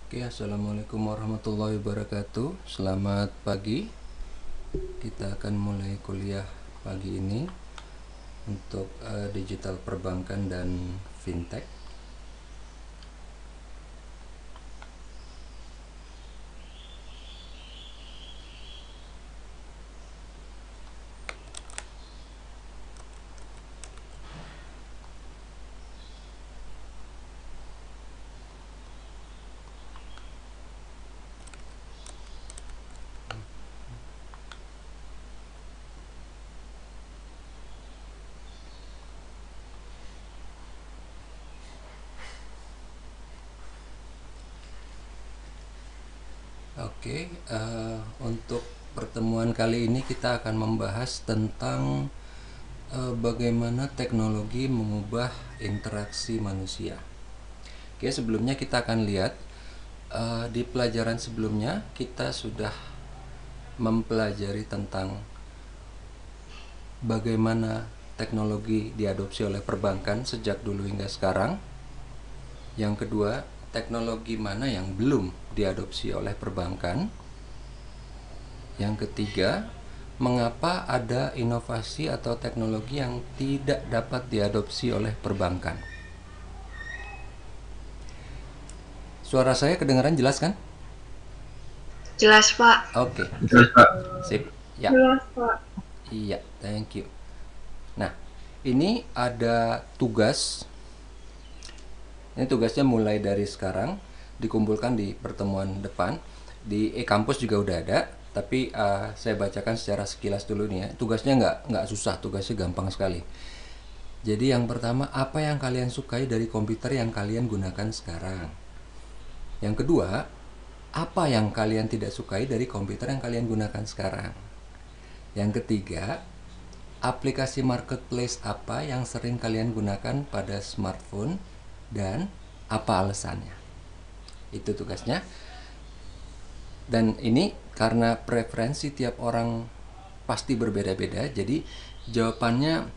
Oke, assalamualaikum warahmatullahi wabarakatuh. Selamat pagi. Kita akan mulai kuliah pagi ini untuk digital perbankan dan fintech. Oke, untuk pertemuan kali ini kita akan membahas tentang bagaimana teknologi mengubah interaksi manusia. Oke, sebelumnya kita akan lihat di pelajaran sebelumnya kita sudah mempelajari tentang bagaimana teknologi diadopsi oleh perbankan sejak dulu hingga sekarang. Yang kedua, teknologi mana yang belum diadopsi oleh perbankan. Yang ketiga, mengapa ada inovasi atau teknologi yang tidak dapat diadopsi oleh perbankan. Suara saya kedengaran jelas kan? Jelas, Pak. Oke, Jelas, Pak. sip. Ya, Jelas, Pak. iya, thank you. Nah, ini ada tugas. Ini tugasnya mulai dari sekarang, dikumpulkan di pertemuan depan. Di e-kampus juga udah ada, tapi saya bacakan secara sekilas dulu nih ya. Tugasnya nggak susah, tugasnya gampang sekali. Jadi yang pertama, apa yang kalian sukai dari komputer yang kalian gunakan sekarang? Yang kedua, apa yang kalian tidak sukai dari komputer yang kalian gunakan sekarang? Yang ketiga, aplikasi marketplace apa yang sering kalian gunakan pada smartphone dan apa alasannya? Itu tugasnya. Dan ini karena preferensi tiap orang pasti berbeda-beda, jadi jawabannya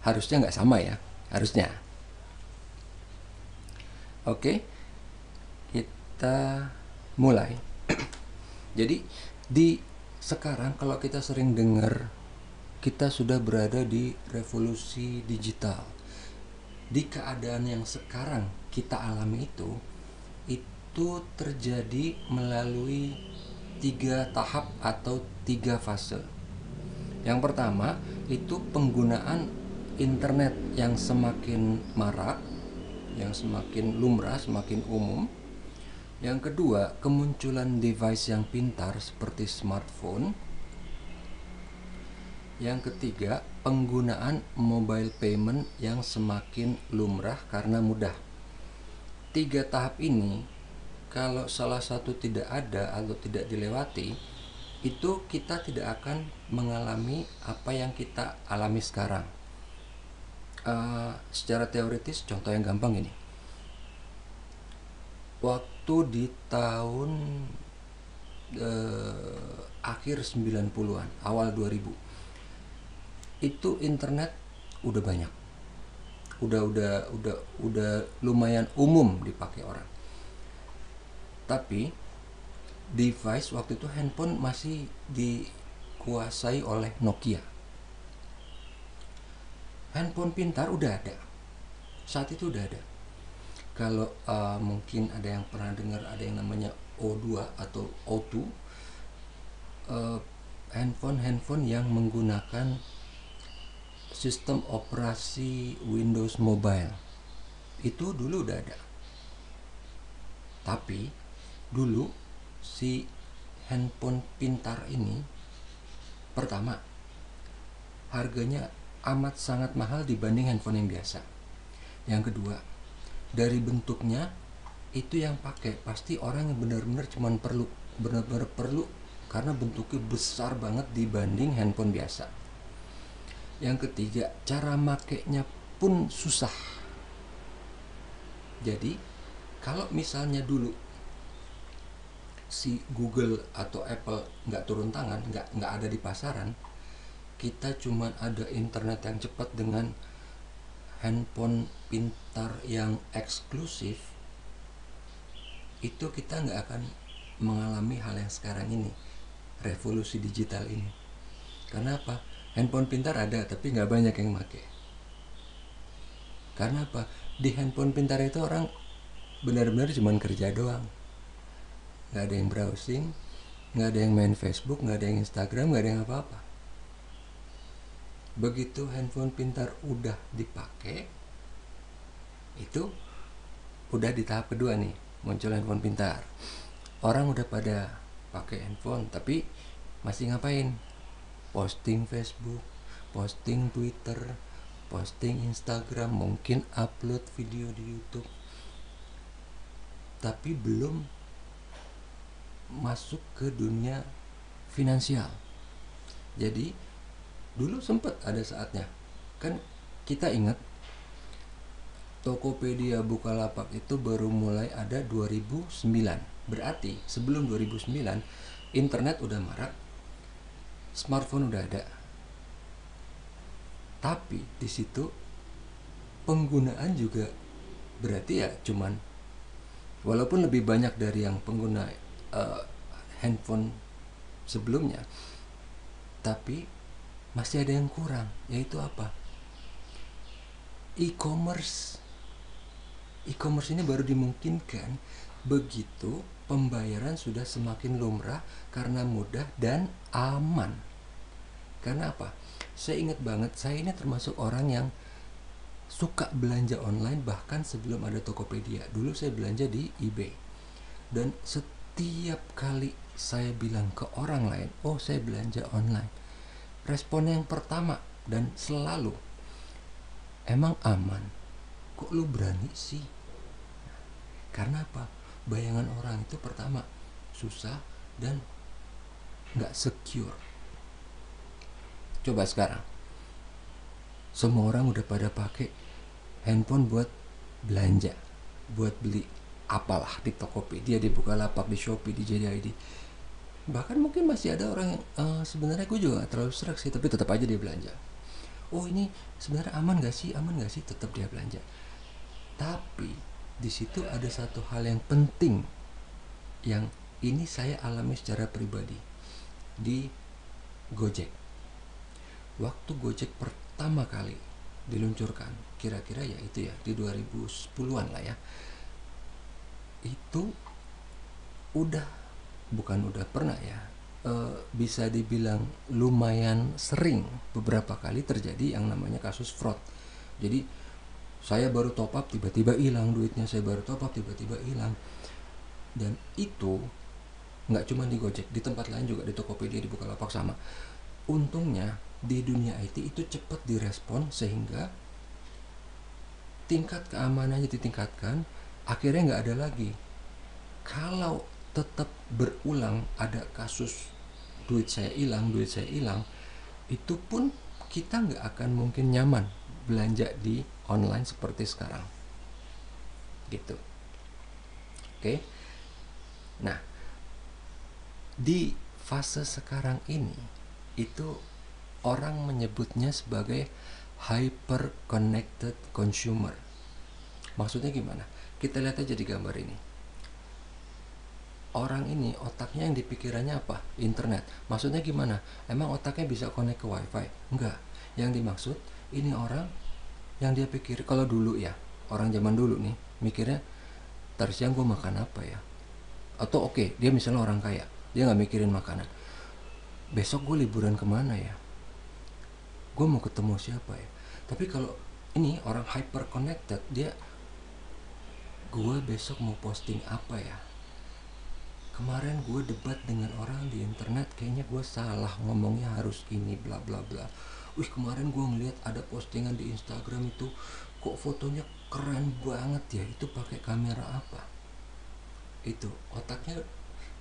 harusnya nggak sama ya, harusnya. Oke, kita mulai. Jadi di sekarang kalau kita sering dengar kita sudah berada di revolusi digital. Di keadaan yang sekarang kita alami itu terjadi melalui 3 tahap atau 3 fase. Yang pertama itu penggunaan internet yang semakin marak, yang semakin lumrah, semakin umum. Yang kedua, kemunculan device yang pintar seperti smartphone. Yang ketiga, penggunaan mobile payment yang semakin lumrah karena mudah. 3 tahap ini, kalau salah satu tidak ada atau tidak dilewati, itu kita tidak akan mengalami apa yang kita alami sekarang. Secara teoritis, contoh yang gampang ini. Waktu di tahun akhir 90-an, awal 2000, itu internet udah banyak, udah lumayan umum dipakai orang. Tapi device waktu itu handphone masih dikuasai oleh Nokia. Handphone pintar udah ada, saat itu udah ada. Kalau mungkin ada yang pernah dengar ada yang namanya O2 atau O2, handphone yang menggunakan sistem operasi Windows Mobile. Itu dulu udah ada. Tapi dulu si handphone pintar ini, pertama, harganya amat sangat mahal dibanding handphone yang biasa. Yang kedua, dari bentuknya itu yang pakai pasti orang yang benar-benar perlu karena bentuknya besar banget dibanding handphone biasa. Yang ketiga, cara makainya pun susah. Jadi kalau misalnya dulu si Google atau Apple nggak turun tangan, nggak ada di pasaran, kita cuma ada internet yang cepat dengan handphone pintar yang eksklusif, itu kita nggak akan mengalami hal yang sekarang ini, revolusi digital ini. Karena apa? Handphone pintar ada, tapi nggak banyak yang pakai. Karena apa? Di handphone pintar itu orang benar-benar cuma kerja doang, nggak ada yang browsing, nggak ada yang main Facebook, nggak ada yang Instagram, nggak ada yang apa-apa. Begitu handphone pintar udah dipakai, itu udah di tahap kedua nih, muncul handphone pintar. Orang udah pada pakai handphone, tapi masih ngapain? Posting Facebook, posting Twitter, posting Instagram, mungkin upload video di YouTube, tapi belum masuk ke dunia finansial. Jadi dulu sempat ada saatnya, kan kita ingat Tokopedia Bukalapak itu baru mulai ada 2009. Berarti sebelum 2009 internet udah marak, smartphone udah ada. Tapi di situ penggunaan juga berarti ya cuman, walaupun lebih banyak dari yang pengguna handphone sebelumnya, tapi masih ada yang kurang, yaitu apa? E-commerce. E-commerce ini baru dimungkinkan begitu pembayaran sudah semakin lumrah karena mudah dan aman. Karena apa? Saya ingat banget, saya ini termasuk orang yang suka belanja online bahkan sebelum ada Tokopedia. Dulu saya belanja di eBay. Dan setiap kali saya bilang ke orang lain, oh saya belanja online, responnya yang pertama dan selalu, emang aman? Kok lu berani sih? Karena apa? Bayangan orang itu pertama susah dan nggak secure. Coba sekarang, semua orang udah pada pakai handphone buat belanja, buat beli apalah di Tokopedia, di Bukalapak, di Shopee, di JDID. Bahkan mungkin masih ada orang yang sebenarnya gue juga gak terlalu serak sih, tapi tetap aja dia belanja. Oh ini sebenarnya aman gak sih? Aman gak sih? Tetap dia belanja. Tapi di situ ada satu hal yang penting yang ini saya alami secara pribadi di Gojek. Waktu Gojek pertama kali diluncurkan, kira-kira ya itu ya di 2010-an lah ya, itu bukan udah pernah ya, bisa dibilang lumayan sering beberapa kali terjadi yang namanya kasus fraud. Jadi saya baru top up tiba-tiba hilang duitnya, saya baru top up tiba-tiba hilang. Dan itu nggak cuma di Gojek, di tempat lain juga, di Tokopedia, di Bukalapak sama. Untungnya di dunia IT itu cepat direspon sehingga tingkat keamanannya ditingkatkan, akhirnya nggak ada lagi. Kalau tetap berulang ada kasus duit saya hilang, itu pun kita nggak akan mungkin nyaman belanja di online seperti sekarang, gitu. Oke. Nah, di fase sekarang ini itu orang menyebutnya sebagai hyper connected consumer. Maksudnya gimana? Kita lihat aja di gambar ini. Orang ini otaknya yang dipikirannya apa? Internet. Maksudnya gimana? Emang otaknya bisa connect ke wifi? Enggak. Yang dimaksud ini orang yang dia pikir, kalau dulu ya, orang zaman dulu nih mikirnya ntar siang gue makan apa ya, atau oke, dia misalnya orang kaya, dia nggak mikirin makanan, besok gue liburan kemana ya, gue mau ketemu siapa ya. Tapi kalau ini orang hyper connected, dia, gue besok mau posting apa ya, kemarin gue debat dengan orang di internet, kayaknya gue salah ngomongnya, harus ini bla bla bla. Wih, kemarin gue ngeliat ada postingan di Instagram itu, kok fotonya keren banget ya, itu pakai kamera apa. Itu otaknya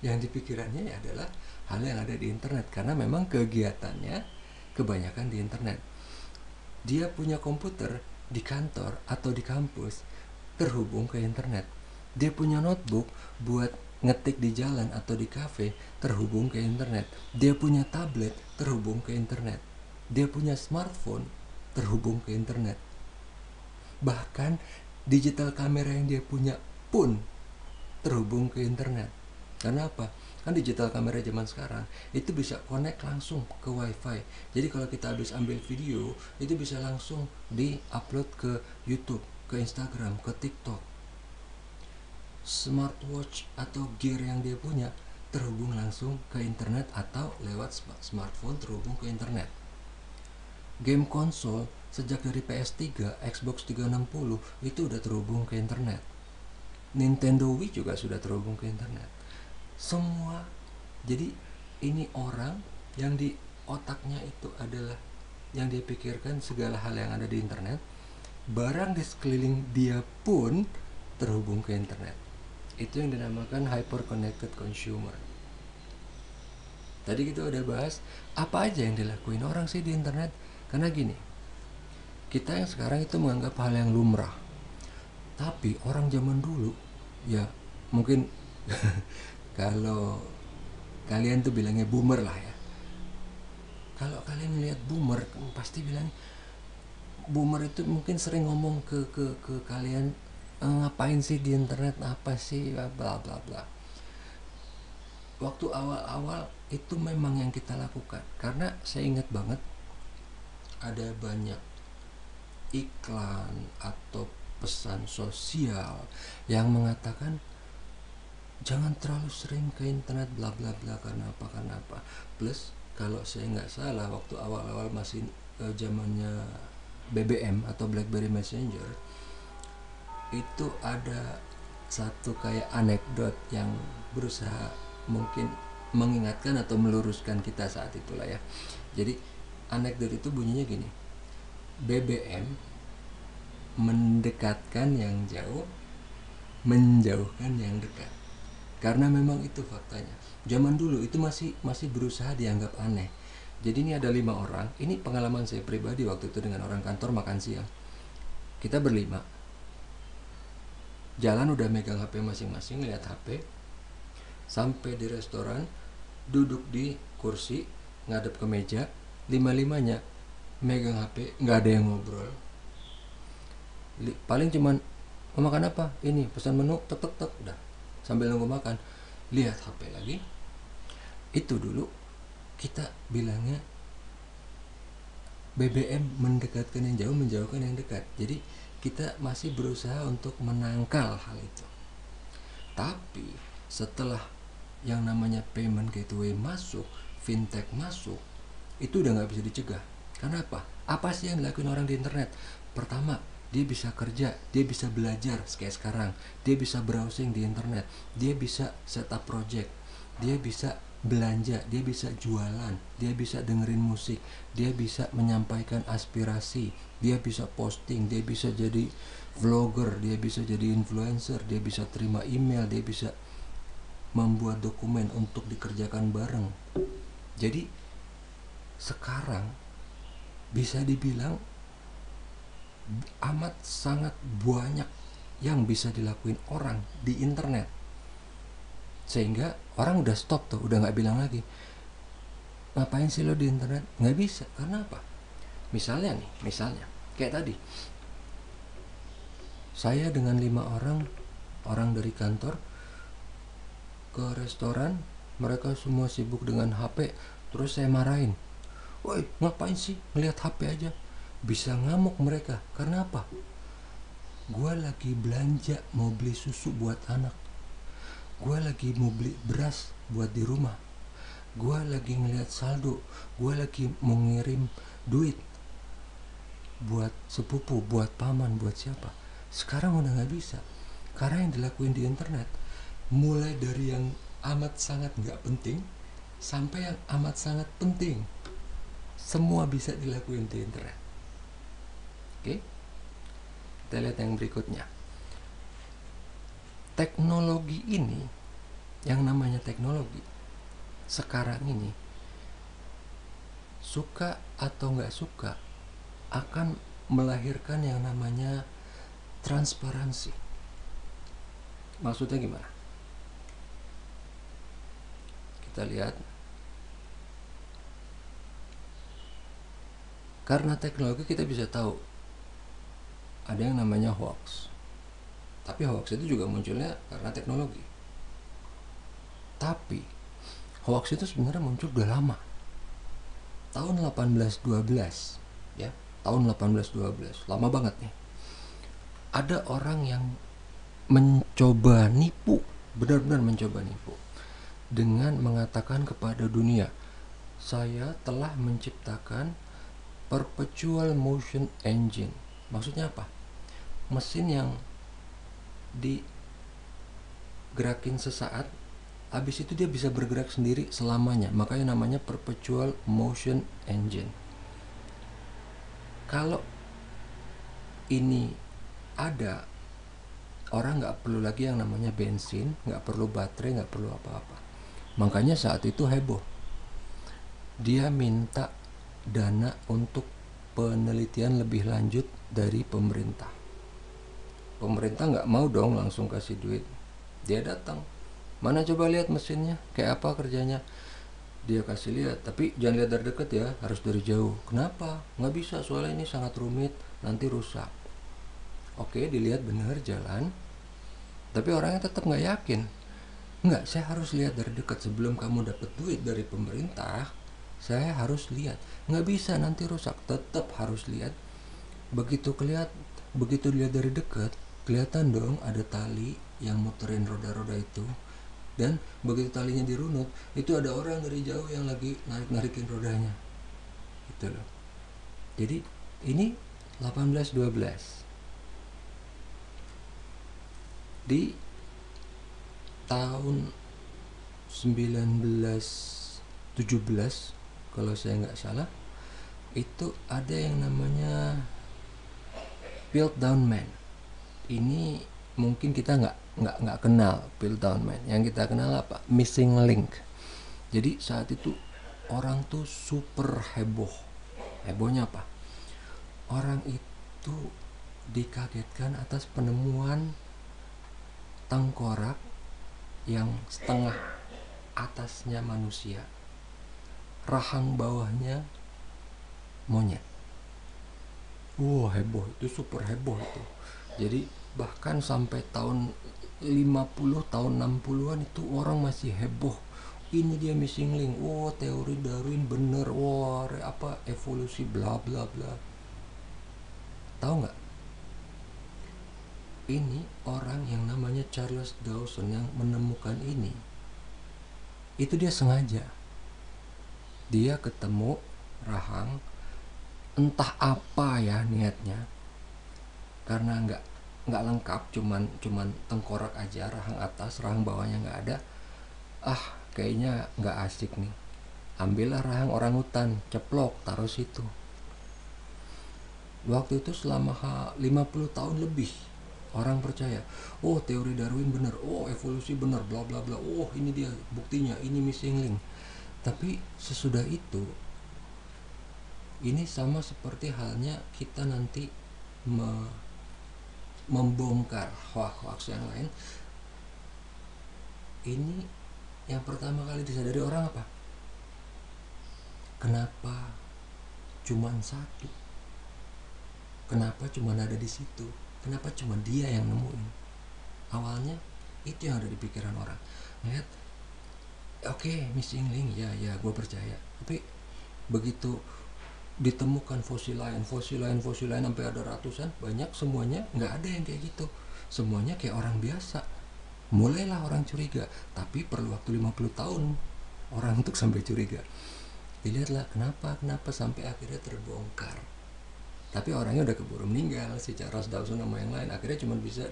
yang dipikirannya adalah hal yang ada di internet, karena memang kegiatannya kebanyakan di internet. Dia punya komputer di kantor atau di kampus terhubung ke internet. Dia punya notebook buat ngetik di jalan atau di kafe terhubung ke internet. Dia punya tablet terhubung ke internet. Dia punya smartphone terhubung ke internet. Bahkan digital kamera yang dia punya pun terhubung ke internet. Karena apa? Kan digital kamera zaman sekarang itu bisa connect langsung ke wifi. Jadi kalau kita habis ambil video, itu bisa langsung di-upload ke YouTube, ke Instagram, ke TikTok. Smartwatch atau gear yang dia punya terhubung langsung ke internet atau lewat smartphone terhubung ke internet. Game konsol sejak dari PS3, Xbox 360 itu udah terhubung ke internet. Nintendo Wii juga sudah terhubung ke internet. Semua. Jadi ini orang yang di otaknya itu adalah yang dia pikirkan segala hal yang ada di internet. Barang di sekeliling dia pun terhubung ke internet. Itu yang dinamakan hyper connected consumer. Tadi kita udah bahas apa aja yang dilakuin orang sih di internet. Karena gini, kita yang sekarang itu menganggap hal yang lumrah. Tapi orang zaman dulu, ya mungkin kalau kalian tuh bilangnya boomer lah ya. Kalau kalian lihat boomer pasti bilang boomer itu mungkin sering ngomong ke kalian, ngapain sih di internet, apa sih bla bla bla. Waktu awal-awal itu memang yang kita lakukan, karena saya ingat banget ada banyak iklan atau pesan sosial yang mengatakan jangan terlalu sering ke internet bla bla bla karena apa. Plus kalau saya nggak salah waktu awal-awal masih zamannya BBM atau BlackBerry Messenger, itu ada satu kayak anekdot yang berusaha mungkin mengingatkan atau meluruskan kita saat itulah ya. Jadi anekdot itu bunyinya gini, BBM mendekatkan yang jauh, menjauhkan yang dekat. Karena memang itu faktanya. Zaman dulu itu masih berusaha dianggap aneh. Jadi ini ada 5 orang. Ini pengalaman saya pribadi waktu itu dengan orang kantor makan siang. Kita berlima. Jalan udah megang HP masing-masing, lihat HP. Sampai di restoran, duduk di kursi, ngadep ke meja. 5-limanya megang HP, nggak ada yang ngobrol. Paling cuman mau makan apa? Ini pesan menu, tek udah. Sambil nunggu makan, lihat HP lagi. Itu dulu kita bilangnya BBM mendekatkan yang jauh, menjauhkan yang dekat. Jadi kita masih berusaha untuk menangkal hal itu. Tapi setelah yang namanya payment gateway masuk, fintech masuk, itu udah nggak bisa dicegah. Karena apa? Apa sih yang dilakuin orang di internet? Pertama, dia bisa kerja, dia bisa belajar kayak sekarang, dia bisa browsing di internet, dia bisa setup project, dia bisa belanja, dia bisa jualan, dia bisa dengerin musik, dia bisa menyampaikan aspirasi, dia bisa posting, dia bisa jadi vlogger, dia bisa jadi influencer, dia bisa terima email, dia bisa membuat dokumen untuk dikerjakan bareng. Jadi sekarang bisa dibilang amat sangat banyak yang bisa dilakuin orang di internet, sehingga orang udah stop tuh, udah nggak bilang lagi ngapain sih lo di internet. Nggak bisa. Karena apa? Misalnya kayak tadi saya dengan 5 orang dari kantor ke restoran, mereka semua sibuk dengan HP. Terus saya marahin, woi ngapain sih ngeliat HP aja. Bisa ngamuk mereka. Karena apa? Gue lagi belanja mau beli susu buat anak, gue lagi mau beli beras buat di rumah, gue lagi ngeliat saldo, gue lagi mau ngirim duit buat sepupu, buat paman, buat siapa. Sekarang udah gak bisa. Karena yang dilakuin di internet, mulai dari yang amat sangat gak penting sampai yang amat sangat penting, semua bisa dilakuin di internet. Oke, kita lihat yang berikutnya. Teknologi ini, yang namanya teknologi sekarang ini, suka atau nggak suka, akan melahirkan yang namanya transparansi. Maksudnya gimana? Kita lihat. Karena teknologi kita bisa tahu ada yang namanya hoax. Tapi hoax itu juga munculnya karena teknologi. Tapi hoax itu sebenarnya muncul udah lama. Tahun 1812 ya, tahun 1812, lama banget nih. Ada orang yang mencoba nipu, benar-benar mencoba nipu dengan mengatakan kepada dunia, saya telah menciptakan perpetual motion engine. Maksudnya apa? Mesin yang digerakin sesaat, habis itu dia bisa bergerak sendiri selamanya. Makanya namanya perpetual motion engine. Kalau ini ada, orang nggak perlu lagi yang namanya bensin, nggak perlu baterai, nggak perlu apa-apa. Makanya saat itu heboh. Dia minta dana untuk penelitian lebih lanjut dari pemerintah. Pemerintah nggak mau dong langsung kasih duit. Dia datang, mana coba lihat mesinnya, kayak apa kerjanya. Dia kasih lihat, tapi jangan lihat dari dekat ya, harus dari jauh. Kenapa? Nggak bisa, soalnya ini sangat rumit, nanti rusak. Oke, dilihat benar jalan, tapi orangnya tetap nggak yakin. Nggak, saya harus lihat dari dekat sebelum kamu dapat duit dari pemerintah. Saya harus lihat. Nggak bisa, nanti rusak. Tetap harus lihat. Begitu dilihat dari dekat, kelihatan dong ada tali yang muterin roda-roda itu. Dan begitu talinya dirunut, itu ada orang dari jauh yang lagi narik-narikin rodanya. Gitu loh. Jadi ini 1812. Di tahun 1917 kalau saya nggak salah, itu ada yang namanya Piltdown Man. Ini mungkin kita nggak kenal Piltdown Man. Yang kita kenal apa? Missing Link. Jadi saat itu orang tuh super heboh. Hebohnya apa? Orang itu dikagetkan atas penemuan tengkorak yang setengah atasnya manusia, rahang bawahnya monyet. Wow, heboh, itu super heboh itu. Jadi bahkan sampai tahun 50, tahun 60-an itu orang masih heboh. Ini dia missing link. Oh, teori Darwin bener. Wah, apa evolusi bla bla bla. Tahu nggak? Ini orang yang namanya Charles Dawson yang menemukan ini. Itu dia sengaja. Dia ketemu rahang, entah apa ya niatnya, karena nggak lengkap, cuman tengkorak aja, rahang atas, rahang bawahnya nggak ada. Kayaknya nggak asik nih, ambillah rahang orangutan, ceplok, taruh situ. Waktu itu selama 50 tahun lebih orang percaya, oh teori Darwin bener, oh evolusi bener, bla bla bla, oh ini dia buktinya, ini missing link. Tapi sesudah itu, ini sama seperti halnya kita nanti membongkar hoax yang lain. Ini yang pertama kali disadari orang apa? Kenapa cuman satu? Kenapa cuman ada di situ? Kenapa cuma dia yang nemuin? Awalnya itu yang ada di pikiran orang. Lihat, oke, missing link, ya gue percaya. Tapi begitu ditemukan fosil lain sampai ada ratusan, banyak, semuanya nggak ada yang kayak gitu. Semuanya kayak orang biasa. Mulailah orang curiga, tapi perlu waktu 50 tahun orang untuk sampai curiga. Dilihatlah kenapa sampai akhirnya terbongkar. Tapi orangnya udah keburu meninggal, si Charles Dawson sama yang lain. Akhirnya cuma bisa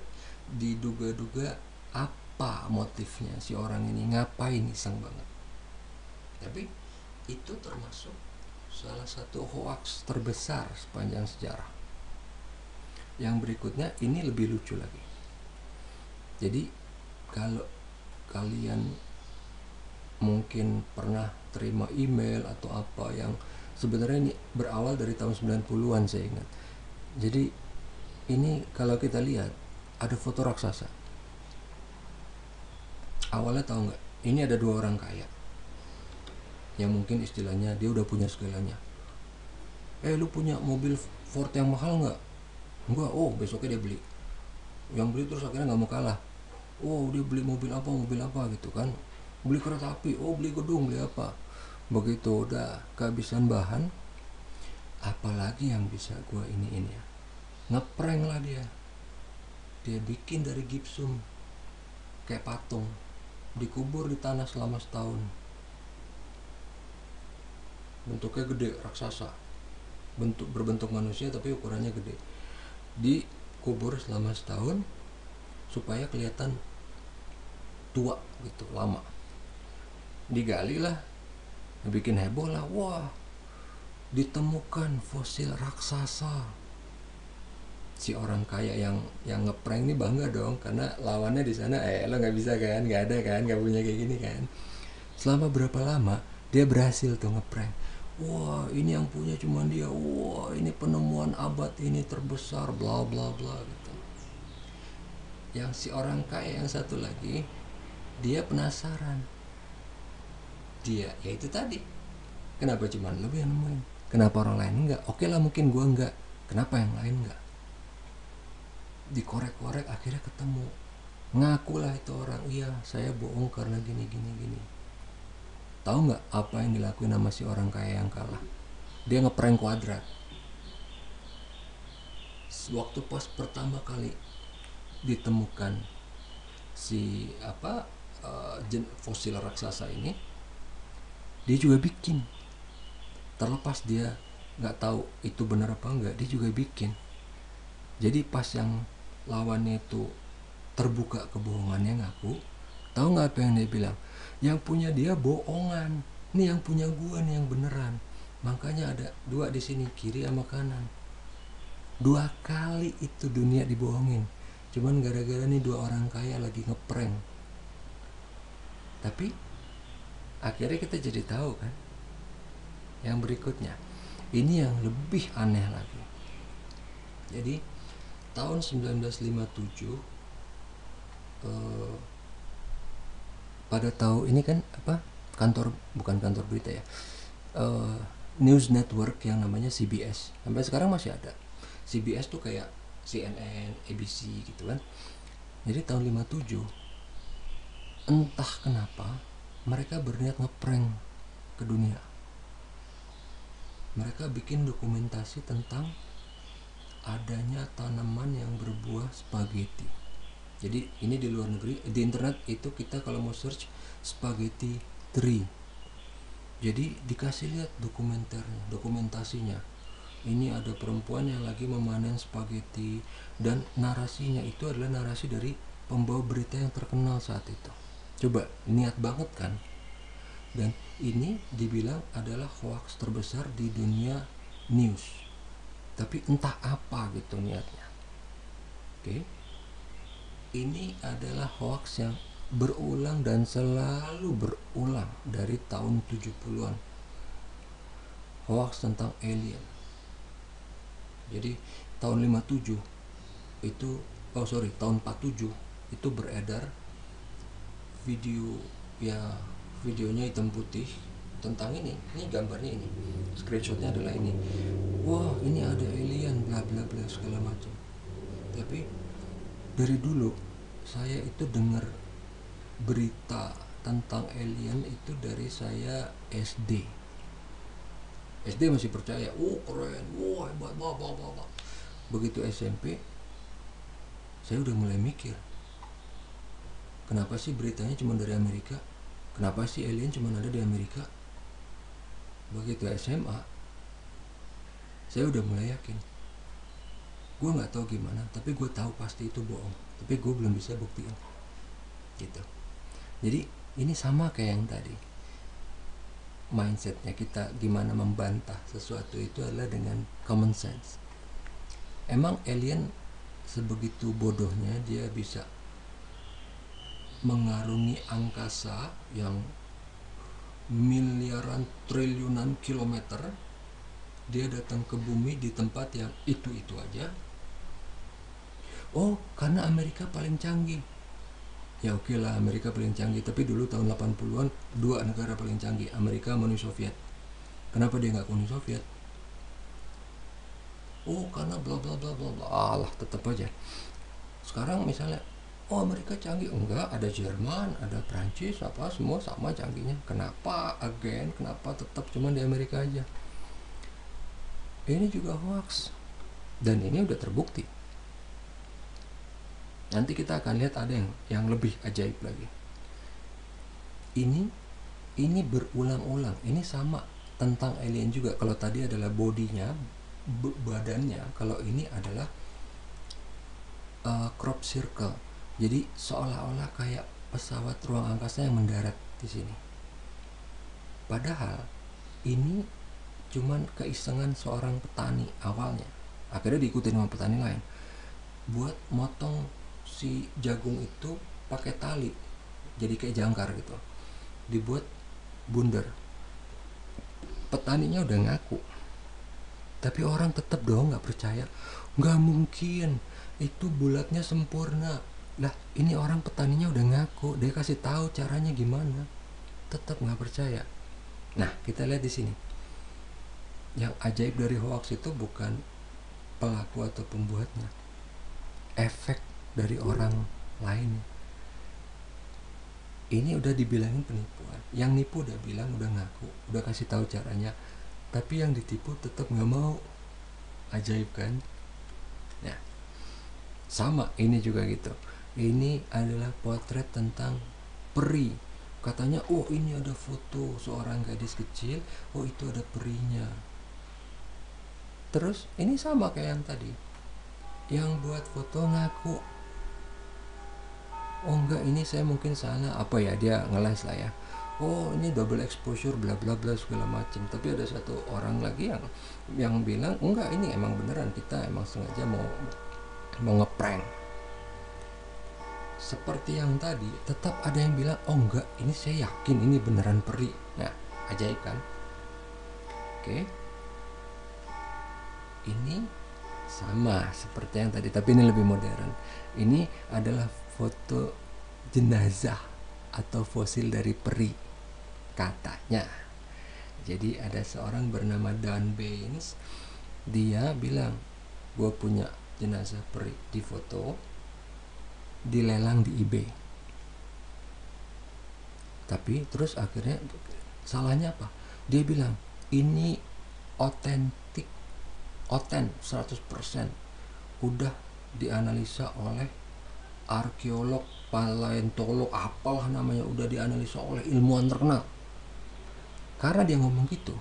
diduga-duga apa motifnya si orang ini, ngapain, iseng banget. Tapi itu termasuk salah satu hoax terbesar sepanjang sejarah. Yang berikutnya ini lebih lucu lagi. Jadi kalau kalian mungkin pernah terima email atau apa yang sebenarnya ini berawal dari tahun 90-an, saya ingat. Jadi ini kalau kita lihat ada foto raksasa. Awalnya tahu nggak? Ini ada dua orang kaya yang mungkin istilahnya dia udah punya segalanya. Lu punya mobil Ford yang mahal nggak? Enggak. Oh, besoknya dia beli. Yang beli terus akhirnya nggak mau kalah. Oh, dia beli mobil apa gitu kan. beli kereta api, oh beli gedung, beli apa. Begitu udah kehabisan bahan, apalagi yang bisa gue ini ya, ngeprank lah dia bikin dari gipsum kayak patung, dikubur di tanah selama setahun. Bentuknya gede, raksasa, berbentuk manusia tapi ukurannya gede, dikubur selama setahun supaya kelihatan tua gitu, lama. Digali lah, bikin heboh lah, wah ditemukan fosil raksasa. Si orang kaya yang ngeprank ini bangga dong, karena lawannya di sana lo nggak bisa kan, nggak ada kan, nggak punya kayak gini kan. Selama berapa lama dia berhasil tuh ngeprank, wah ini yang punya cuma dia, wah ini penemuan abad ini terbesar, bla bla bla gitu. Yang si orang kaya yang satu lagi, dia penasaran, dia ya itu tadi, kenapa cuma lo yang nemuin, kenapa orang lain enggak? Oke lah mungkin gua enggak, kenapa yang lain enggak? Dikorek-korek akhirnya ketemu, ngakulah itu orang, iya saya bohong karena gini. Tahu nggak apa yang dilakuin sama si orang kaya yang kalah? Dia ngeprank kuadrat. Waktu pas pertama kali ditemukan si fosil raksasa ini, dia juga bikin. Terlepas dia nggak tahu itu benar apa enggak, dia juga bikin. Jadi pas yang lawannya itu terbuka kebohongannya, ngaku, tahu nggak apa yang dia bilang? Yang punya dia bohongan, nih yang punya gua nih yang beneran. Makanya ada dua di sini, kiri sama kanan. 2 kali itu dunia dibohongin, cuman gara-gara nih 2 orang kaya lagi ngeprank. Tapi akhirnya kita jadi tahu kan, yang berikutnya ini yang lebih aneh lagi. Jadi tahun 1957, pada tahu ini kan apa, bukan kantor berita ya, news network yang namanya CBS, sampai sekarang masih ada. CBS tuh kayak CNN, ABC gitu kan. Jadi tahun 57, entah kenapa mereka berniat ngeprank ke dunia. Mereka bikin dokumentasi tentang adanya tanaman yang berbuah spaghetti. Jadi ini di luar negeri, di internet itu kita kalau mau search spaghetti tree. Jadi dikasih lihat dokumentasinya. Ini ada perempuan yang lagi memanen spaghetti, dan narasinya itu adalah narasi dari pembawa berita yang terkenal saat itu. Coba, niat banget kan? Dan ini dibilang adalah hoax terbesar di dunia news. Tapi entah apa gitu niatnya. Oke. Ini adalah hoax yang berulang dan selalu berulang dari tahun 70-an. Hoax tentang alien. Jadi tahun 57 itu, tahun 47 itu beredar videonya hitam putih tentang ini gambarnya, ini screenshotnya adalah ini, wah ini ada alien bla bla bla segala macam. Tapi dari dulu saya itu dengar berita tentang alien itu dari saya SD masih percaya, keren, hebat, bla. Begitu SMP saya udah mulai mikir, kenapa sih beritanya cuma dari Amerika, kenapa sih alien cuma ada di Amerika. Begitu SMA saya udah mulai yakin, gue nggak tahu gimana, tapi gue tahu pasti itu bohong, tapi gue belum bisa buktiin gitu. Jadi ini sama kayak yang tadi, mindsetnya kita gimana membantah sesuatu itu adalah dengan common sense. Emang alien sebegitu bodohnya dia bisa mengarungi angkasa yang miliaran triliunan kilometer, dia datang ke bumi di tempat yang itu aja. Karena Amerika paling canggih. Ya oke lah, Amerika paling canggih, tapi dulu tahun 80-an 2 negara paling canggih, Amerika sama Uni Soviet. Kenapa dia nggak ke Uni Soviet? Karena bla bla bla bla bla. Tetap aja. Sekarang misalnya oh Amerika canggih. Enggak, ada Jerman, ada Prancis, apa semua sama canggihnya. Kenapa kenapa tetap cuma di Amerika aja? Ini juga hoax, dan ini udah terbukti. Nanti kita akan lihat ada yang lebih ajaib lagi. Ini berulang-ulang. Ini sama tentang alien juga. Kalau tadi adalah bodinya, badannya. Kalau ini adalah crop circle. Jadi seolah-olah kayak pesawat ruang angkasa yang mendarat di sini. Padahal ini cuman keisengan seorang petani awalnya. Akhirnya diikuti sama petani lain. Buat motong si jagung itu pakai tali. Jadi kayak jangkar gitu. Dibuat bundar. Petaninya udah ngaku. Tapi orang tetap dong nggak percaya. Nggak mungkin. Itu bulatnya sempurna. Lah, ini orang petaninya udah ngaku, dia kasih tahu caranya gimana, tetap nggak percaya. Nah, kita lihat di sini. Yang ajaib dari hoax itu bukan pelaku atau pembuatnya, efek dari orang lain. Ini udah dibilangin penipuan. Yang nipu udah bilang, udah ngaku, udah kasih tahu caranya, tapi yang ditipu tetap nggak mau. Ajaib kan? Ya, sama ini juga gitu. Ini adalah potret tentang peri. Katanya, oh ini ada foto seorang gadis kecil, oh itu ada perinya. Terus ini sama kayak yang tadi. Yang buat foto ngaku, oh enggak, ini saya mungkin salah, apa ya, dia ngeles lah ya. Oh ini double exposure bla bla bla segala macam. Tapi ada satu orang lagi yang bilang enggak, ini emang beneran, kita emang sengaja mau ngeprank. Seperti yang tadi, tetap ada yang bilang, oh enggak, ini saya yakin ini beneran peri. Nah, ajaib kan? Oke. Ini sama seperti yang tadi, tapi ini lebih modern. Ini adalah foto jenazah atau fosil dari peri, katanya. Jadi ada seorang bernama Dan Baines, dia bilang, gue punya jenazah peri, di foto, dilelang di eBay. Tapi terus akhirnya salahnya apa? Dia bilang ini otentik, 100%, udah dianalisa oleh arkeolog, paleontolog, apalah namanya, udah dianalisa oleh ilmuwan terkenal. Karena dia ngomong gitu,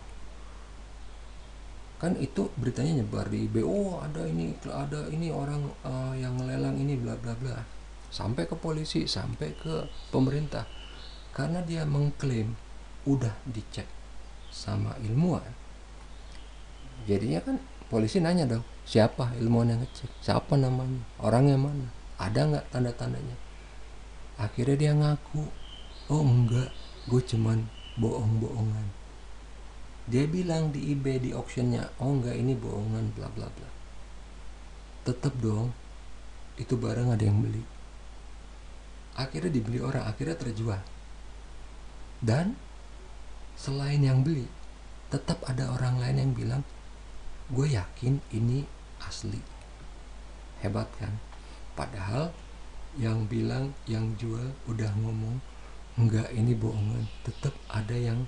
kan itu beritanya nyebar di eBay, oh ada ini orang yang ngelelang ini bla bla bla, sampai ke polisi, sampai ke pemerintah, karena dia mengklaim udah dicek sama ilmuwan. Jadinya kan polisi nanya dong, siapa ilmuwan yang ngecek, siapa namanya, orangnya mana, ada nggak tanda-tandanya. Akhirnya dia ngaku, oh enggak, gue cuman bohong-bohongan. Dia bilang di eBay, di auctionnya, oh enggak, ini bohongan bla bla bla. Tetap dong, itu barang ada yang beli. Akhirnya dibeli orang, akhirnya terjual. Dan selain yang beli, tetap ada orang lain yang bilang, gue yakin ini asli. Hebat kan? Padahal yang bilang, yang jual udah ngomong, enggak, ini bohongan. Tetap ada yang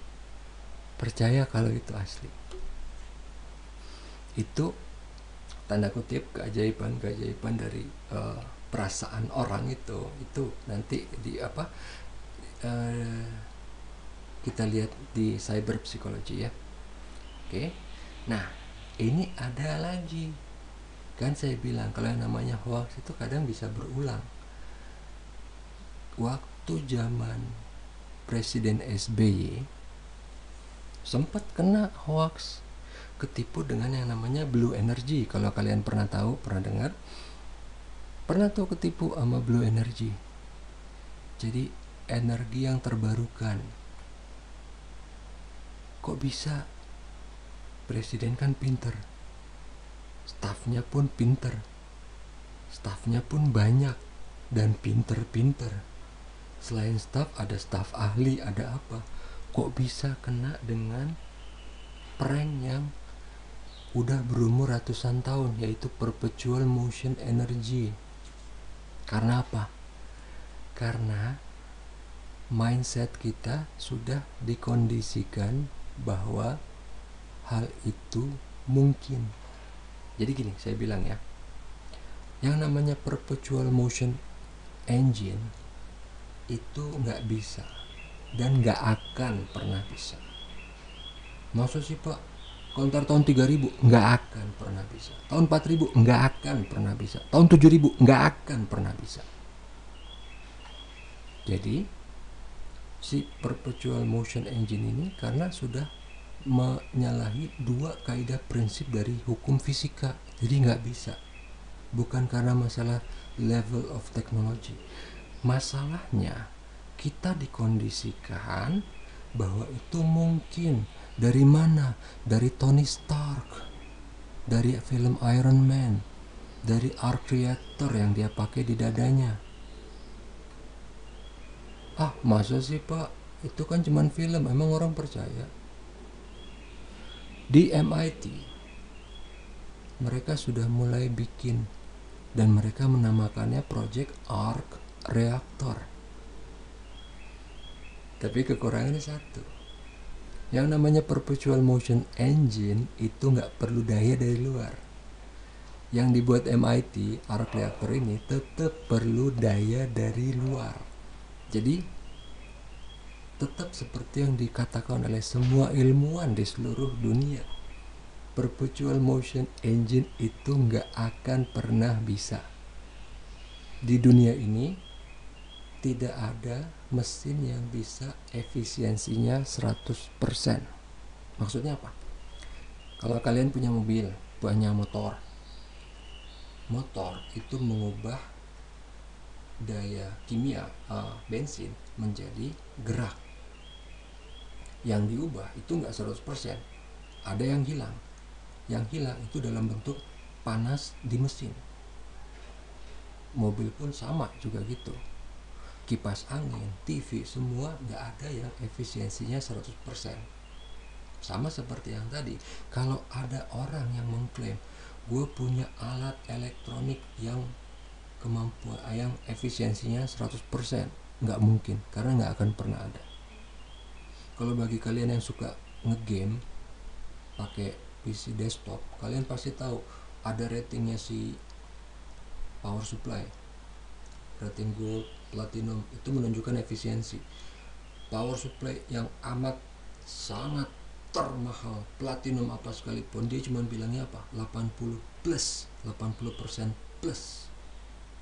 percaya kalau itu asli. Itu tanda kutip keajaiban dari perasaan orang itu nanti di apa, kita lihat di cyber psikologi ya. Oke. Nah, ini ada lagi. Kan saya bilang kalau yang namanya hoax itu kadang bisa berulang. Waktu zaman Presiden SBY sempat kena hoax, ketipu dengan yang namanya blue energy. Kalau kalian pernah tahu, pernah dengar, pernah tuh ketipu sama blue energy. Jadi energi yang terbarukan. Kok bisa? Presiden kan pinter, stafnya pun pinter, stafnya pun banyak dan pinter-pinter. Selain staf ada staf ahli, ada apa? Kok bisa kena dengan prank yang udah berumur ratusan tahun, yaitu perpetual motion energy? Karena apa? Karena mindset kita sudah dikondisikan bahwa hal itu mungkin. Jadi gini, saya bilang ya, yang namanya perpetual motion engine itu nggak bisa dan nggak akan pernah bisa. Maksud sih Pak, kontar tahun 3000 nggak akan pernah bisa, tahun 4000 nggak akan pernah bisa, tahun 7000 nggak akan pernah bisa. Jadi si perpetual motion engine ini karena sudah menyalahi dua kaidah prinsip dari hukum fisika, jadi nggak bisa. Bukan karena masalah level of technology, masalahnya kita dikondisikan bahwa itu mungkin. Dari mana? Dari Tony Stark, dari film Iron Man, dari arc reactor yang dia pakai di dadanya. Masa sih Pak, itu kan cuman film, emang orang percaya? Di MIT mereka sudah mulai bikin, dan mereka menamakannya Project Arc Reactor. Tapi kekurangannya satu, yang namanya perpetual motion engine itu nggak perlu daya dari luar. Yang dibuat MIT arc reactor ini tetap perlu daya dari luar. Jadi tetap seperti yang dikatakan oleh semua ilmuwan di seluruh dunia, perpetual motion engine itu nggak akan pernah bisa. Di dunia ini tidak ada mesin yang bisa efisiensinya 100%. Maksudnya apa? Kalau kalian punya mobil, punya motor itu mengubah daya kimia bensin menjadi gerak. Yang diubah itu nggak 100%, ada yang hilang. Yang hilang itu dalam bentuk panas di mesin. Mobil pun sama juga gitu. Kipas angin, TV, semua nggak ada yang efisiensinya 100%. Sama seperti yang tadi, kalau ada orang yang mengklaim gue punya alat elektronik yang kemampuan yang efisiensinya 100%, nggak mungkin, karena nggak akan pernah ada. Kalau bagi kalian yang suka ngegame pakai PC desktop, kalian pasti tahu ada ratingnya si power supply, rating gold, platinum, itu menunjukkan efisiensi. Power supply yang amat sangat termahal, platinum apa sekalipun, dia cuma bilangnya apa? 80% plus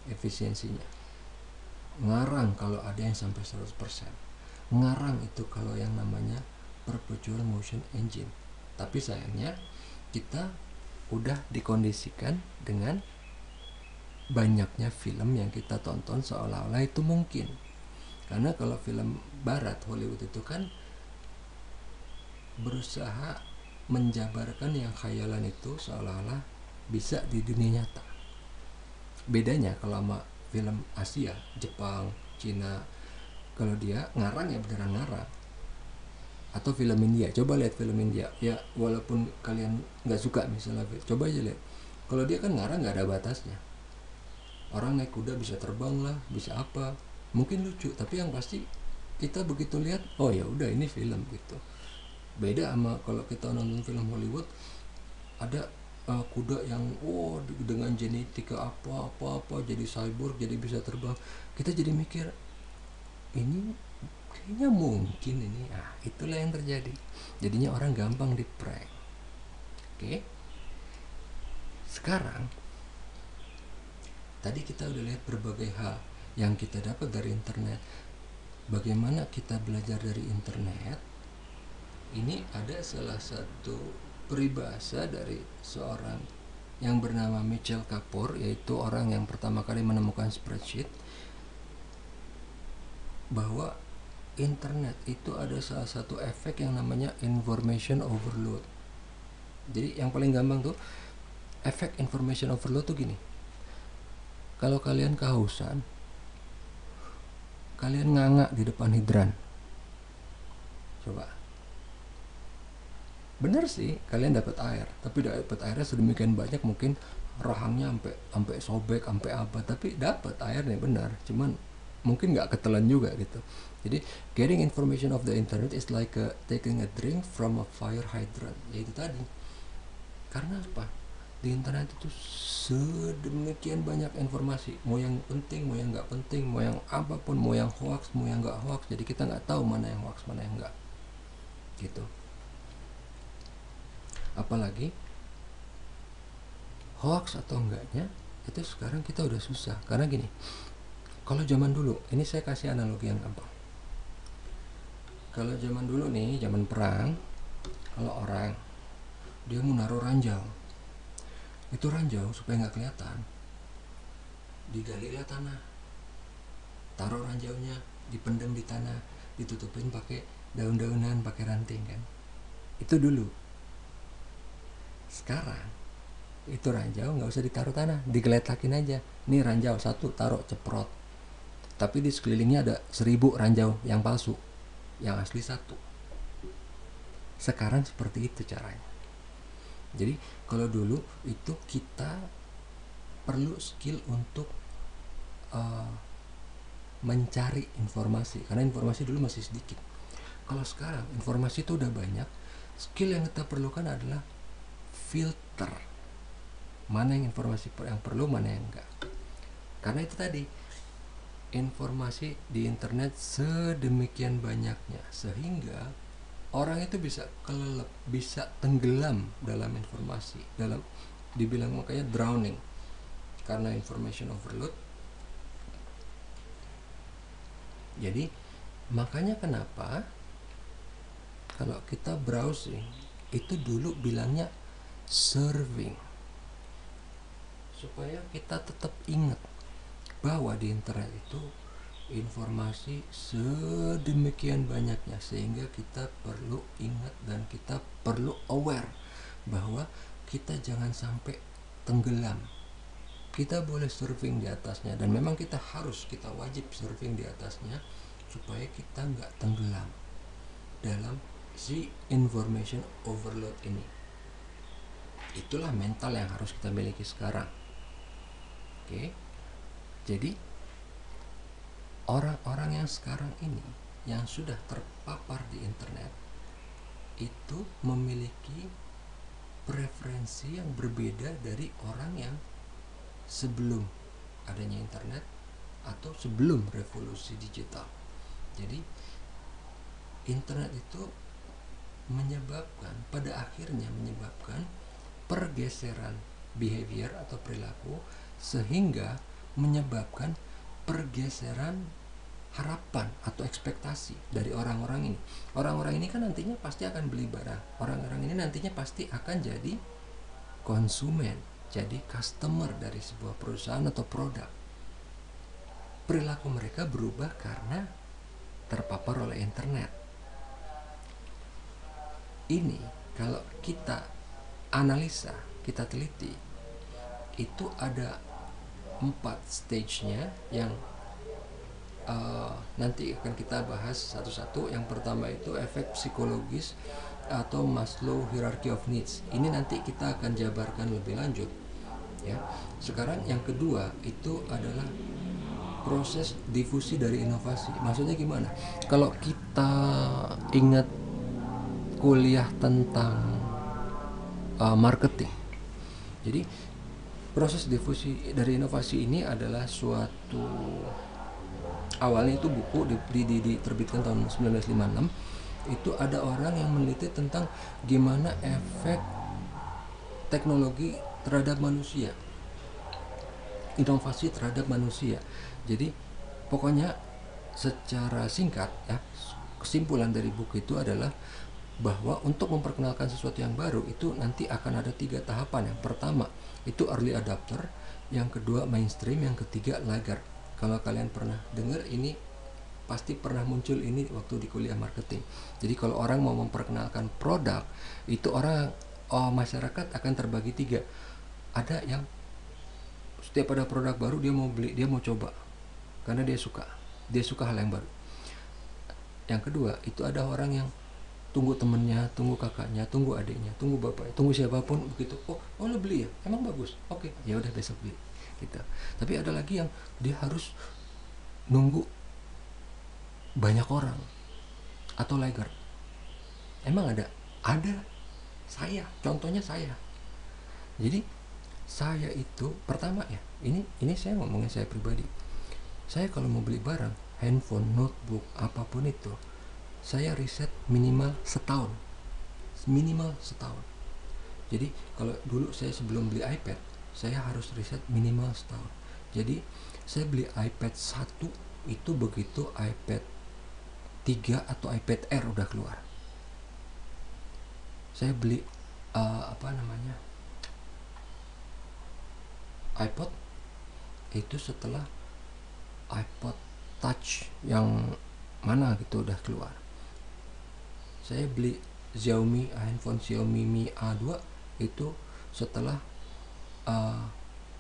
efisiensinya. Ngarang kalau ada yang sampai 100%. Ngarang itu kalau yang namanya perpetual motion engine. Tapi sayangnya kita udah dikondisikan dengan banyaknya film yang kita tonton seolah-olah itu mungkin. Karena kalau film barat, Hollywood itu kan berusaha menjabarkan yang khayalan itu seolah-olah bisa di dunia nyata. Bedanya kalau sama film Asia, Jepang, Cina, kalau dia ngarang ya beneran ngarang. Atau film India, coba lihat film India ya, walaupun kalian nggak suka misalnya, coba aja lihat. Kalau dia kan ngarang nggak ada batasnya, orang naik kuda bisa terbang lah, bisa apa, mungkin lucu, tapi yang pasti kita begitu lihat, oh ya udah ini film gitu. Beda sama kalau kita nonton film Hollywood, ada kuda yang dengan genetika apa jadi cyborg, jadi bisa terbang. Kita jadi mikir ini kayaknya mungkin ini. Itulah yang terjadi. Jadinya orang gampang di prank. Oke. Sekarang tadi kita udah lihat berbagai hal yang kita dapat dari internet. Bagaimana kita belajar dari internet? Ini ada salah satu peribahasa dari seorang yang bernama Mitchell Kapor, yaitu orang yang pertama kali menemukan spreadsheet, bahwa internet itu ada salah satu efek yang namanya information overload. Jadi yang paling gampang tuh efek information overload tuh gini. Kalau kalian kehausan, kalian nganga di depan hidran. Coba. Bener sih, kalian dapat air, tapi dapat airnya sedemikian banyak mungkin rahangnya sampai sobek, sampai apa, tapi dapat airnya benar. Cuman mungkin nggak ketelan juga gitu. Jadi getting information of the internet is like taking a drink from a fire hydrant. Ya itu tadi. Karena apa? Di internet itu sedemikian banyak informasi, mau yang penting, mau yang nggak penting, mau yang apapun, mau yang hoax, mau yang nggak hoax. Jadi kita nggak tahu mana yang hoax, mana yang nggak, gitu. Apalagi hoax atau enggaknya itu sekarang kita udah susah. Karena gini, kalau zaman dulu, ini saya kasih analogi yang gampang. Kalau zaman dulu nih, zaman perang, kalau orang dia mau naruh ranjau, itu ranjau supaya nggak kelihatan, digalilah tanah, taruh ranjaunya, dipendam di tanah, ditutupin pakai daun-daunan, pakai ranting kan. Itu dulu. Sekarang itu ranjau nggak usah ditaruh tanah, digeletakin aja. Nih ranjau satu, taruh ceprot. Tapi di sekelilingnya ada 1000 ranjau yang palsu, yang asli satu. Sekarang seperti itu caranya. Jadi kalau dulu itu kita perlu skill untuk mencari informasi, karena informasi dulu masih sedikit. Kalau sekarang informasi itu udah banyak, skill yang kita perlukan adalah filter mana yang informasi yang perlu, mana yang enggak. Karena itu tadi, informasi di internet sedemikian banyaknya sehingga orang itu bisa kelelep, bisa tenggelam dalam informasi, dalam dibilang makanya drowning karena information overload. Jadi makanya kenapa kalau kita browsing itu dulu bilangnya surfing, supaya kita tetap ingat bahwa di internet itu informasi sedemikian banyaknya sehingga kita perlu ingat dan kita perlu aware bahwa kita jangan sampai tenggelam. Kita boleh surfing di atasnya, dan memang kita wajib surfing di atasnya supaya kita nggak tenggelam dalam si information overload ini. Itulah mental yang harus kita miliki sekarang. Oke. Jadi orang-orang yang sekarang ini yang sudah terpapar di internet itu memiliki preferensi yang berbeda dari orang yang sebelum adanya internet atau sebelum revolusi digital. Jadi internet itu pada akhirnya menyebabkan pergeseran behavior atau perilaku, sehingga menyebabkan pergeseran harapan atau ekspektasi dari orang-orang ini. Orang-orang ini kan nantinya pasti akan beli barang. Orang-orang ini nantinya pasti akan jadi konsumen, jadi customer dari sebuah perusahaan atau produk. Perilaku mereka berubah karena terpapar oleh internet. Ini kalau kita analisa, kita teliti, itu ada 4 stage-nya yang nanti akan kita bahas satu-satu. Yang pertama itu efek psikologis atau Maslow Hierarchy of Needs. Ini nanti kita akan jabarkan lebih lanjut, ya. Sekarang yang kedua itu adalah proses difusi dari inovasi. Maksudnya gimana? Kalau kita ingat kuliah tentang marketing, jadi proses difusi dari inovasi ini adalah suatu, awalnya itu buku diterbitkan tahun 1956. Itu ada orang yang meneliti tentang gimana efek teknologi terhadap manusia, inovasi terhadap manusia. Jadi pokoknya secara singkat ya, kesimpulan dari buku itu adalah bahwa untuk memperkenalkan sesuatu yang baru itu nanti akan ada 3 tahapan. Yang pertama itu early adopter, yang kedua mainstream, yang ketiga laggard. Kalau kalian pernah dengar ini, pasti pernah muncul ini waktu di kuliah marketing. Jadi kalau orang mau memperkenalkan produk, itu masyarakat akan terbagi 3. Ada yang setiap ada produk baru dia mau beli, dia mau coba karena dia suka hal yang baru. Yang kedua itu ada orang yang tunggu temennya, tunggu kakaknya, tunggu adiknya, tunggu bapaknya, tunggu siapapun begitu. Oh lo beli ya, emang bagus, oke, ya udah besok beli gitu. Tapi ada lagi yang dia harus nunggu banyak orang atau laggard? Emang ada? Ada. Saya, contohnya saya. Jadi saya itu pertama ya, ini saya ngomongin saya pribadi. Saya kalau mau beli barang, handphone, notebook, apapun itu, saya riset minimal setahun. Minimal setahun. Jadi kalau dulu saya sebelum beli iPad, saya harus riset minimal setahun. Jadi saya beli iPad 1 itu begitu iPad 3 atau iPad Air udah keluar. Saya beli iPod itu setelah iPod Touch yang mana gitu udah keluar. Saya beli handphone Xiaomi Mi A2 itu setelah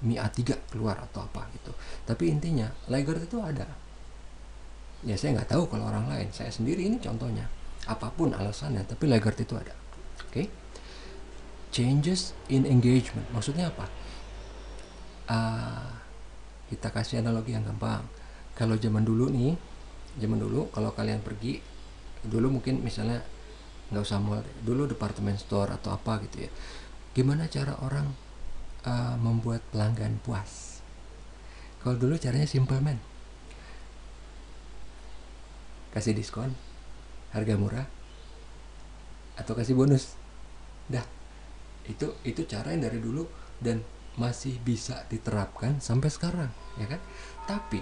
Mi A3 keluar atau apa gitu. Tapi intinya laggard itu ada. Ya saya nggak tahu kalau orang lain, saya sendiri ini contohnya. Apapun alasannya, tapi laggard itu ada. Oke? Changes in engagement, maksudnya apa? Kita kasih analogi yang gampang. Kalau zaman dulu kalau kalian pergi dulu, mungkin misalnya nggak usah mall, dulu department store atau apa gitu ya, gimana cara orang membuat pelanggan puas? Kalau dulu caranya simple, men. Kasih diskon, harga murah, atau kasih bonus. Dah, itu cara yang dari dulu dan masih bisa diterapkan sampai sekarang, ya kan? Tapi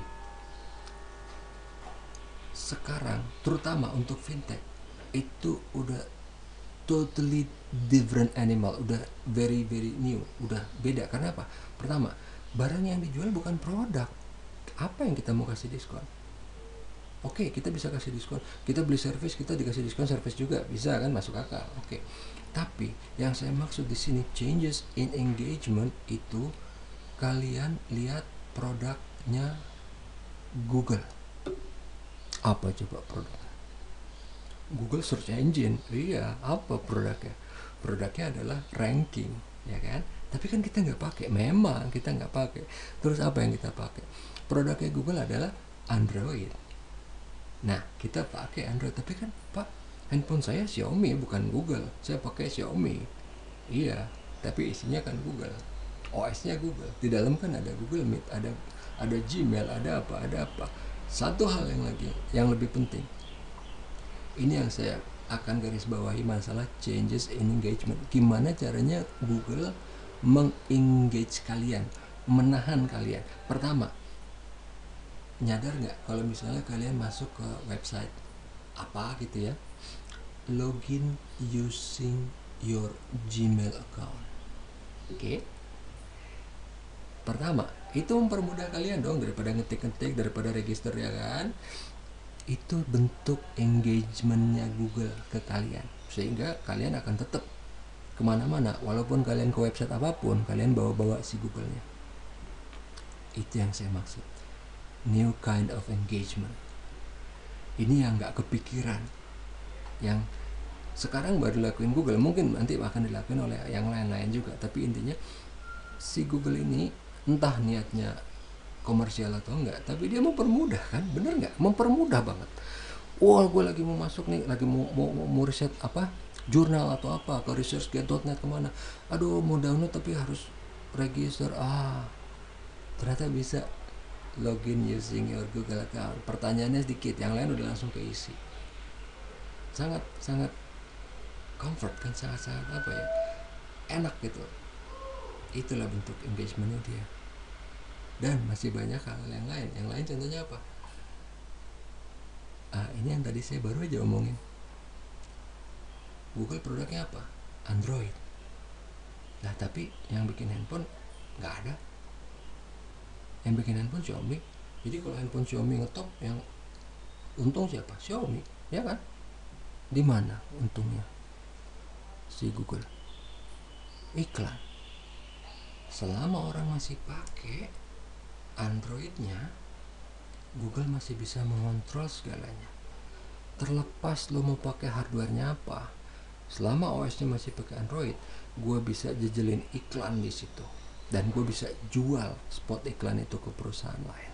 sekarang terutama untuk fintech itu udah totally different animal, udah very very new, udah beda. Karena apa? Pertama, barang yang dijual bukan produk. Apa yang kita mau kasih diskon? Oke, kita bisa kasih diskon. Kita beli servis, kita dikasih diskon servis juga, bisa kan, masuk akal. Oke. Tapi yang saya maksud di sini changes in engagement itu kalian lihat produknya Google. Apa coba produknya? Google search engine. Iya, apa produknya? Produknya adalah ranking, ya kan? Tapi kan kita nggak pakai. Memang kita nggak pakai. Terus apa yang kita pakai? Produknya Google adalah Android. Nah, kita pakai Android, tapi kan Pak, handphone saya Xiaomi bukan Google. Saya pakai Xiaomi. Iya, tapi isinya kan Google. OS-nya Google. Di dalam kan ada Google Meet, ada Gmail, ada apa. Satu hal yang lagi yang lebih penting. Ini yang saya akan garis bawahi, masalah changes in engagement. Gimana caranya Google mengengage kalian, menahan kalian? Pertama, nyadar nggak kalau misalnya kalian masuk ke website apa gitu ya, login using your Gmail account. Oke. Pertama, itu mempermudah kalian dong daripada ngetik-ngetik, daripada register, ya kan? Itu bentuk engagementnya Google ke kalian, sehingga kalian akan tetap kemana-mana, walaupun kalian ke website apapun, kalian bawa-bawa si Google-nya. Itu yang saya maksud, new kind of engagement. Ini yang nggak kepikiran, yang sekarang baru dilakuin Google, mungkin nanti akan dilakuin oleh yang lain-lain juga. Tapi intinya si Google ini entah niatnya komersial atau enggak, tapi dia mempermudah, kan? Bener nggak? Mempermudah banget. Wah, gue lagi mau masuk nih, lagi mau riset apa, jurnal atau apa, ke researchgate.net kemana, aduh mau download tapi harus register. Ternyata bisa login using your Google account. Pertanyaannya sedikit, yang lain udah langsung keisi. Sangat comfort kan, sangat apa ya, enak gitu. Itulah bentuk engagementnya dia. Dan masih banyak hal yang lain. Yang lain contohnya apa? Ini yang tadi saya baru aja omongin. Google produknya apa? Android. Nah, tapi yang bikin handphone nggak ada. Yang bikin handphone Xiaomi. Jadi kalau handphone Xiaomi ngetop, yang untung siapa? Xiaomi, ya kan? Di mana untungnya si Google? Iklan. Selama orang masih pakai Androidnya, Google masih bisa mengontrol segalanya. Terlepas lo mau pakai hardwarenya apa, selama OS-nya masih pakai Android, gue bisa jejelin iklan di situ, dan gue bisa jual spot iklan itu ke perusahaan lain.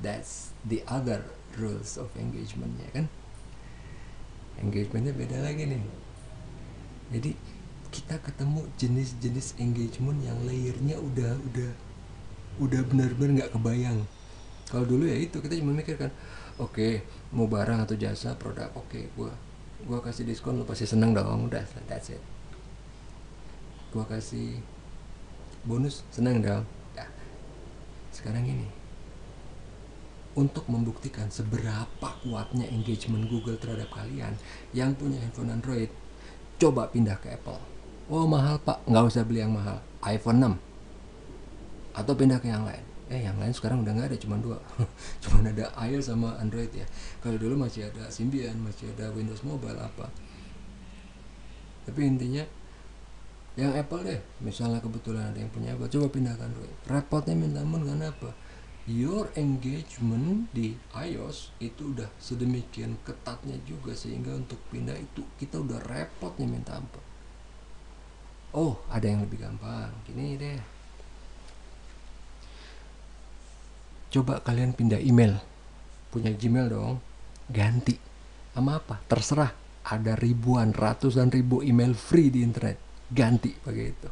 That's the other rules of engagement, ya kan? Engagementnya beda lagi nih. Jadi kita ketemu jenis-jenis engagement yang layernya udah benar-benar nggak kebayang. Kalau dulu ya itu kita cuma mikirkan, oke, mau barang atau jasa produk, oke, gua kasih diskon, lo pasti seneng dong, udah, that's it. Gua kasih bonus, seneng dong. Nah, sekarang ini untuk membuktikan seberapa kuatnya engagement Google terhadap kalian yang punya handphone Android, coba pindah ke Apple. Oh mahal pak, nggak usah beli yang mahal, iPhone 6. Atau pindah ke yang lain. Yang lain sekarang udah nggak ada, cuma 2. Cuma ada iOS sama Android ya. Kalau dulu masih ada Symbian, masih ada Windows Mobile apa. Tapi intinya yang Apple deh, misalnya kebetulan ada yang punya Apple, coba pindah ke Android. Repotnya minta ampun, karena apa? Your engagement di iOS itu udah sedemikian ketatnya juga, sehingga untuk pindah itu kita udah repotnya minta ampun. Oh, ada yang lebih gampang. Gini deh. Coba kalian pindah email. Punya Gmail dong. Ganti. Sama apa? Terserah. Ada ribuan, ratusan ribu email free di internet. Ganti pakai itu.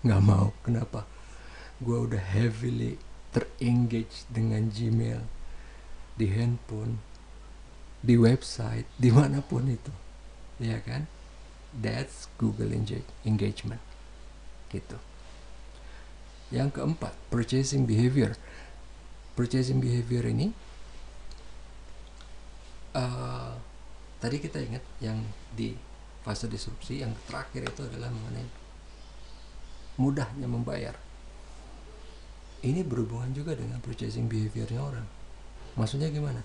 Nggak mau. Kenapa? Gue udah heavily terengage dengan Gmail di handphone, di website, dimanapun itu, ya kan? That's Google engagement, gitu. Yang keempat, purchasing behavior. Purchasing behavior ini, tadi kita ingat yang di fase disrupsi, yang terakhir itu adalah mengenai mudahnya membayar. Ini berhubungan juga dengan purchasing behaviornya orang. Maksudnya gimana?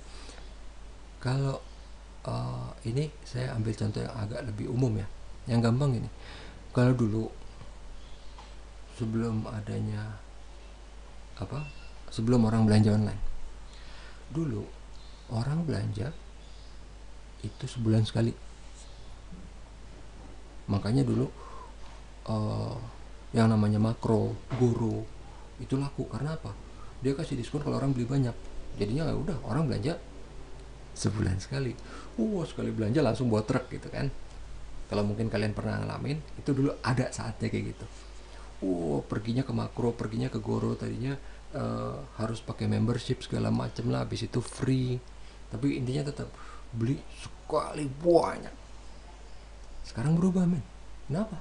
Kalau ini saya ambil contoh yang agak lebih umum ya, yang gampang gini. Kalau dulu sebelum adanya sebelum orang belanja online, dulu orang belanja itu sebulan sekali. Makanya dulu yang namanya Makro, Goro itu laku. Karena apa? Dia kasih diskon kalau orang beli banyak. Jadinya ya udah, orang belanja sebulan sekali. Sekali belanja langsung bawa truk gitu kan. Kalau mungkin kalian pernah ngalamin, itu dulu ada saatnya kayak gitu. Perginya ke Makro, perginya ke Goro, tadinya harus pakai membership segala macem lah, habis itu free. Tapi intinya tetap beli sekali banyak. Sekarang berubah men. Kenapa?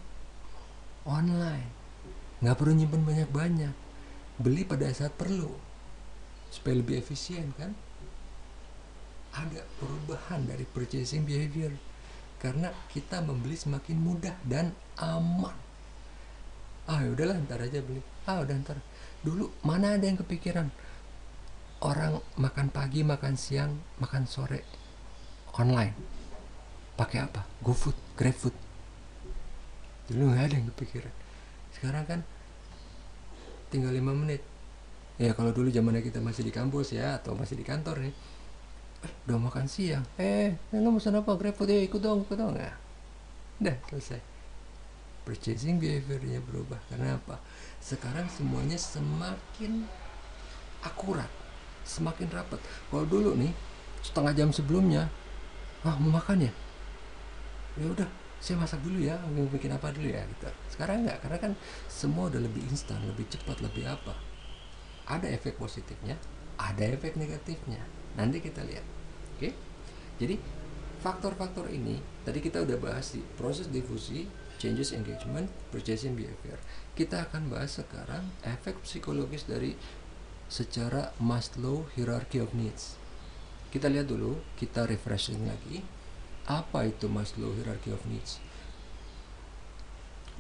Online. Nggak perlu nyimpen banyak-banyak. Beli pada saat perlu supaya lebih efisien kan. Ada perubahan dari purchasing behavior karena kita membeli semakin mudah dan aman. Udahlah ntar aja beli. Udah ntar. Dulu mana ada yang kepikiran orang makan pagi, makan siang, makan sore online. Pakai apa? GoFood, GrabFood. Dulu nggak ada yang kepikiran. Sekarang kan tinggal 5 menit. Ya kalau dulu zamannya kita masih di kampus ya, atau masih di kantor nih, udah makan siang, lo pesan apa? GrabFood, ikut dong ya. Udah selesai. Purchasing behaviornya berubah. Karena apa? Sekarang semuanya semakin akurat, semakin rapat. Kalau dulu nih, setengah jam sebelumnya, mau makan ya udah saya masak dulu ya, mau bikin apa dulu ya gitu. Sekarang enggak, karena kan semua udah lebih instan, lebih cepat, lebih apa. Ada efek positifnya, ada efek negatifnya. Nanti kita lihat. Oke? Jadi faktor-faktor ini tadi kita udah bahas di proses difusi, changes engagement, purchasing behavior. Kita akan bahas sekarang efek psikologis dari secara Maslow hierarchy of needs. Kita lihat dulu, kita refreshing lagi. Apa itu Maslow hierarchy of needs?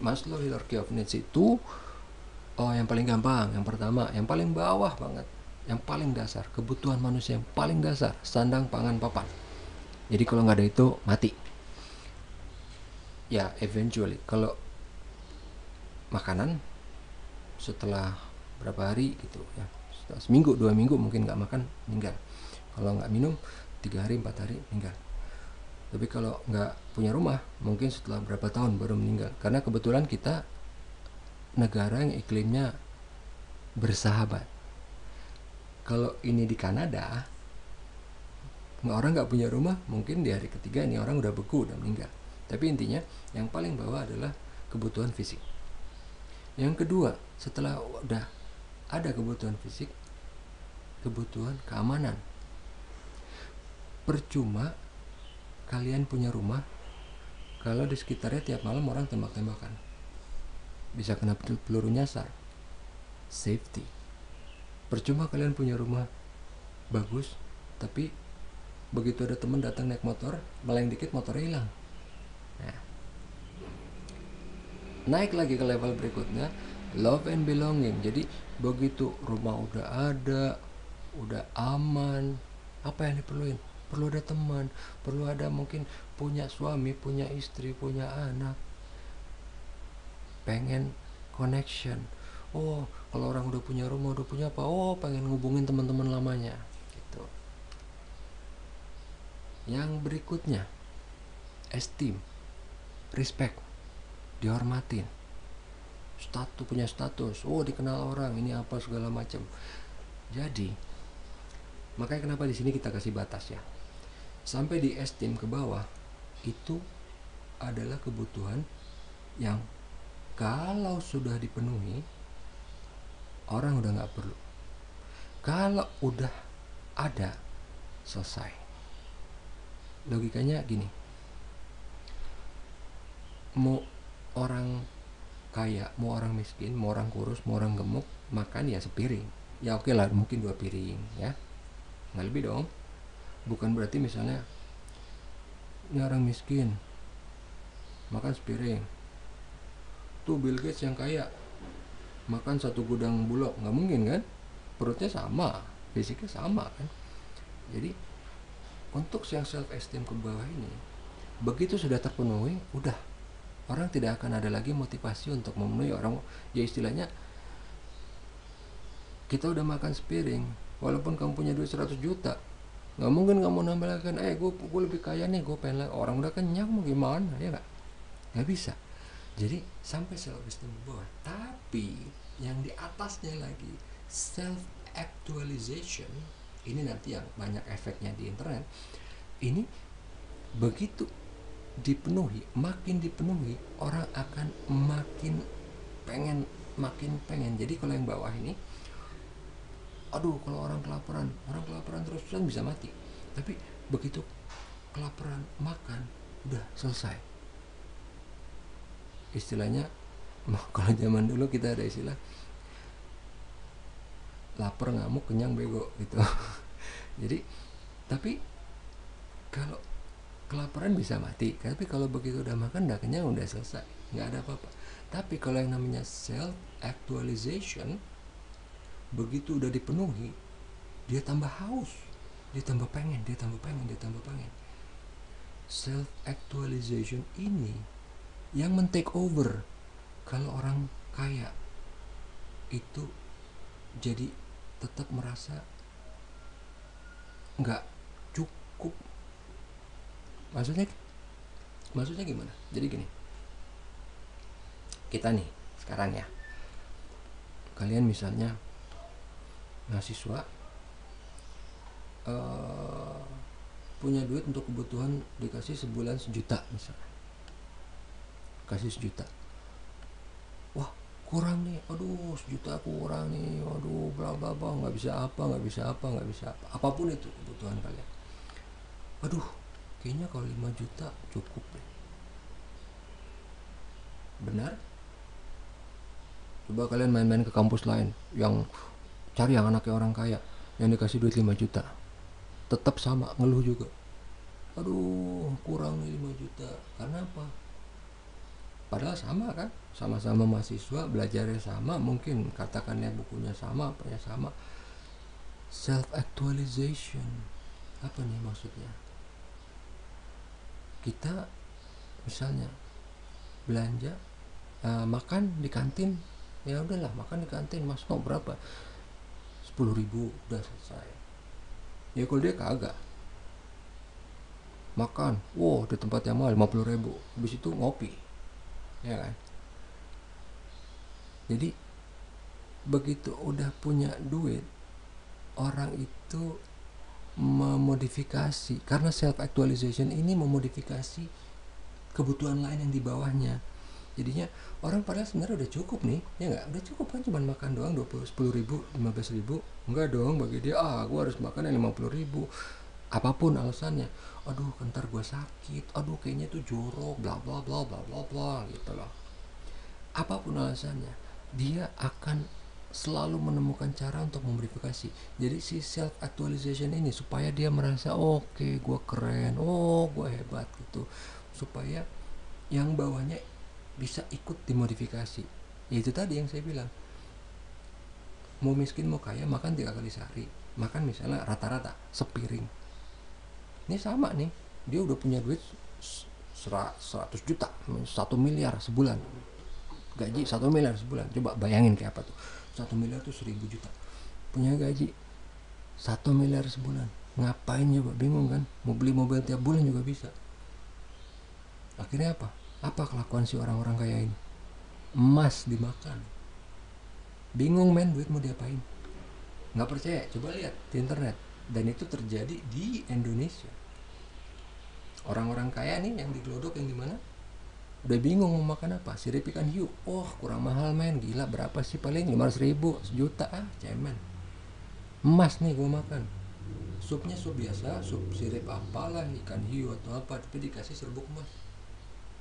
Maslow hierarchy of needs itu yang paling gampang, yang pertama, yang paling bawah banget, yang paling dasar, kebutuhan manusia yang paling dasar, sandang, pangan, papan. Jadi kalau nggak ada itu mati. Ya eventually kalau makanan setelah berapa hari gitu ya, setelah seminggu 2 minggu mungkin nggak makan, meninggal. Kalau nggak minum 3 hari 4 hari meninggal. Tapi kalau nggak punya rumah, mungkin setelah berapa tahun baru meninggal. Karena kebetulan kita negara yang iklimnya bersahabat. Kalau ini di Kanada, orang nggak punya rumah, mungkin di hari ketiga ini orang udah beku, udah meninggal. Tapi intinya yang paling bawah adalah kebutuhan fisik. Yang kedua, setelah udah ada kebutuhan fisik, kebutuhan keamanan. Percuma kalian punya rumah kalau di sekitarnya tiap malam orang tembak-tembakan, bisa kena peluru nyasar. Safety. Percuma kalian punya rumah bagus, tapi begitu ada teman datang naik motor, meleng dikit motornya hilang. Nah, naik lagi ke level berikutnya, love and belonging. Jadi begitu rumah udah ada, udah aman, apa yang diperluin? Perlu ada teman, perlu ada mungkin punya suami, punya istri, punya anak, pengen connection. Oh, kalau orang udah punya rumah, udah punya apa? Oh, pengen ngubungin teman-teman lamanya gitu. Yang berikutnya, esteem, respect, dihormatin, punya status, oh dikenal orang, ini apa segala macam. Jadi makanya kenapa di sini kita kasih batas ya, sampai di esteem ke bawah itu adalah kebutuhan yang kalau sudah dipenuhi orang udah nggak perlu. Kalau udah ada, selesai. Logikanya gini, mau orang kaya, mau orang miskin, mau orang kurus, mau orang gemuk, makan ya sepiring. Ya oke lah, mungkin 2 piring ya, nggak lebih dong. Bukan berarti misalnya ini orang miskin makan sepiring, tuh Bill Gates yang kaya makan 1 gudang bulog, nggak mungkin kan, perutnya sama, fisiknya sama kan. Jadi untuk yang self esteem ke bawah ini, begitu sudah terpenuhi, udah orang tidak akan ada lagi motivasi untuk memenuhi orang. Ya istilahnya kita udah makan sepiring, walaupun kamu punya duit 100 juta, nggak mungkin kamu nambah lagi kan, gue lebih kaya nih, gue pengen lagi. Orang udah kenyang mau gimana, ya nggak bisa. Jadi sampai self esteem ke bawah. Tapi yang di atasnya lagi, self actualization, ini nanti yang banyak efeknya di internet. Ini begitu dipenuhi, makin dipenuhi, orang akan makin pengen. Jadi kalau yang bawah ini, aduh, kalau orang kelaparan terus bisa mati. Tapi begitu kelaparan makan, udah selesai. Istilahnya, kalau zaman dulu kita ada istilah lapar ngamuk, kenyang bego gitu. Jadi tapi kalau kelaparan bisa mati, tapi kalau begitu udah makan, udah kenyang, udah selesai, nggak ada apa-apa. Tapi kalau yang namanya self actualization, begitu udah dipenuhi, dia tambah haus, dia tambah pengen. Self actualization ini yang men-take over. Kalau orang kaya itu jadi tetap merasa nggak cukup. Maksudnya gimana? Jadi gini, kita nih sekarang ya, kalian misalnya mahasiswa, punya duit untuk kebutuhan, dikasih sebulan 1 juta misalnya, kasih 1 juta, wah kurang nih, aduh 1 juta kurang nih, aduh bla bla bla, nggak bisa apa, apapun itu kebutuhan kalian. Aduh, kayaknya kalau 5 juta cukup deh. Benar? Coba kalian main-main ke kampus lain yang cari yang anaknya orang kaya, yang dikasih duit 5 juta, tetap sama, ngeluh juga, aduh kurang nih 5 juta. Karena apa? Padahal sama kan, sama-sama mahasiswa, belajarnya sama, mungkin katakannya bukunya sama, apanya sama. Self actualization apa nih maksudnya? Kita misalnya belanja, makan di kantin, ya udahlah makan di kantin, mas mau berapa, 10.000 udah selesai. Ya kalau dia kagak makan, wow di tempat yang mahal 50.000, habis itu ngopi, ya kan. Jadi begitu udah punya duit, orang itu memodifikasi, karena self actualization ini memodifikasi kebutuhan lain yang di bawahnya. Jadinya orang padahal sebenarnya udah cukup nih, ya nggak, udah cukup kan, cuma makan doang 10.000 15.000. Enggak dong, bagi dia gue harus makan yang 50.000, apapun alasannya. Aduh ntar gue sakit, aduh kayaknya tuh jorok, bla bla bla bla bla bla gitu loh. Apapun alasannya, dia akan selalu menemukan cara untuk memodifikasi. Jadi si self actualization ini supaya dia merasa oke, gue keren, gue hebat gitu, supaya yang bawahnya bisa ikut dimodifikasi. Ya itu tadi yang saya bilang, mau miskin mau kaya makan 3 kali sehari, makan misalnya rata-rata sepiring. Ini sama nih, dia udah punya duit 100 juta, 1 miliar sebulan, gaji 1 miliar sebulan. Coba bayangin kayak apa tuh, 1 miliar tuh 1.000 juta, punya gaji 1 miliar sebulan. Ngapain coba, bingung kan, mau beli mobil tiap bulan juga bisa. Akhirnya apa kelakuan si orang-orang kaya ini? Emas dimakan. Bingung men, duit mau diapain? Nggak percaya, coba lihat di internet. Dan itu terjadi di Indonesia. Orang-orang kaya nih yang digelodok yang dimana, udah bingung mau makan apa, sirip ikan hiu, kurang mahal men, gila berapa sih, paling 500.000, sejuta, cemen. Emas nih gue makan, supnya sup biasa, sup sirip apalah, ikan hiu atau apa, tapi dikasih serbuk emas.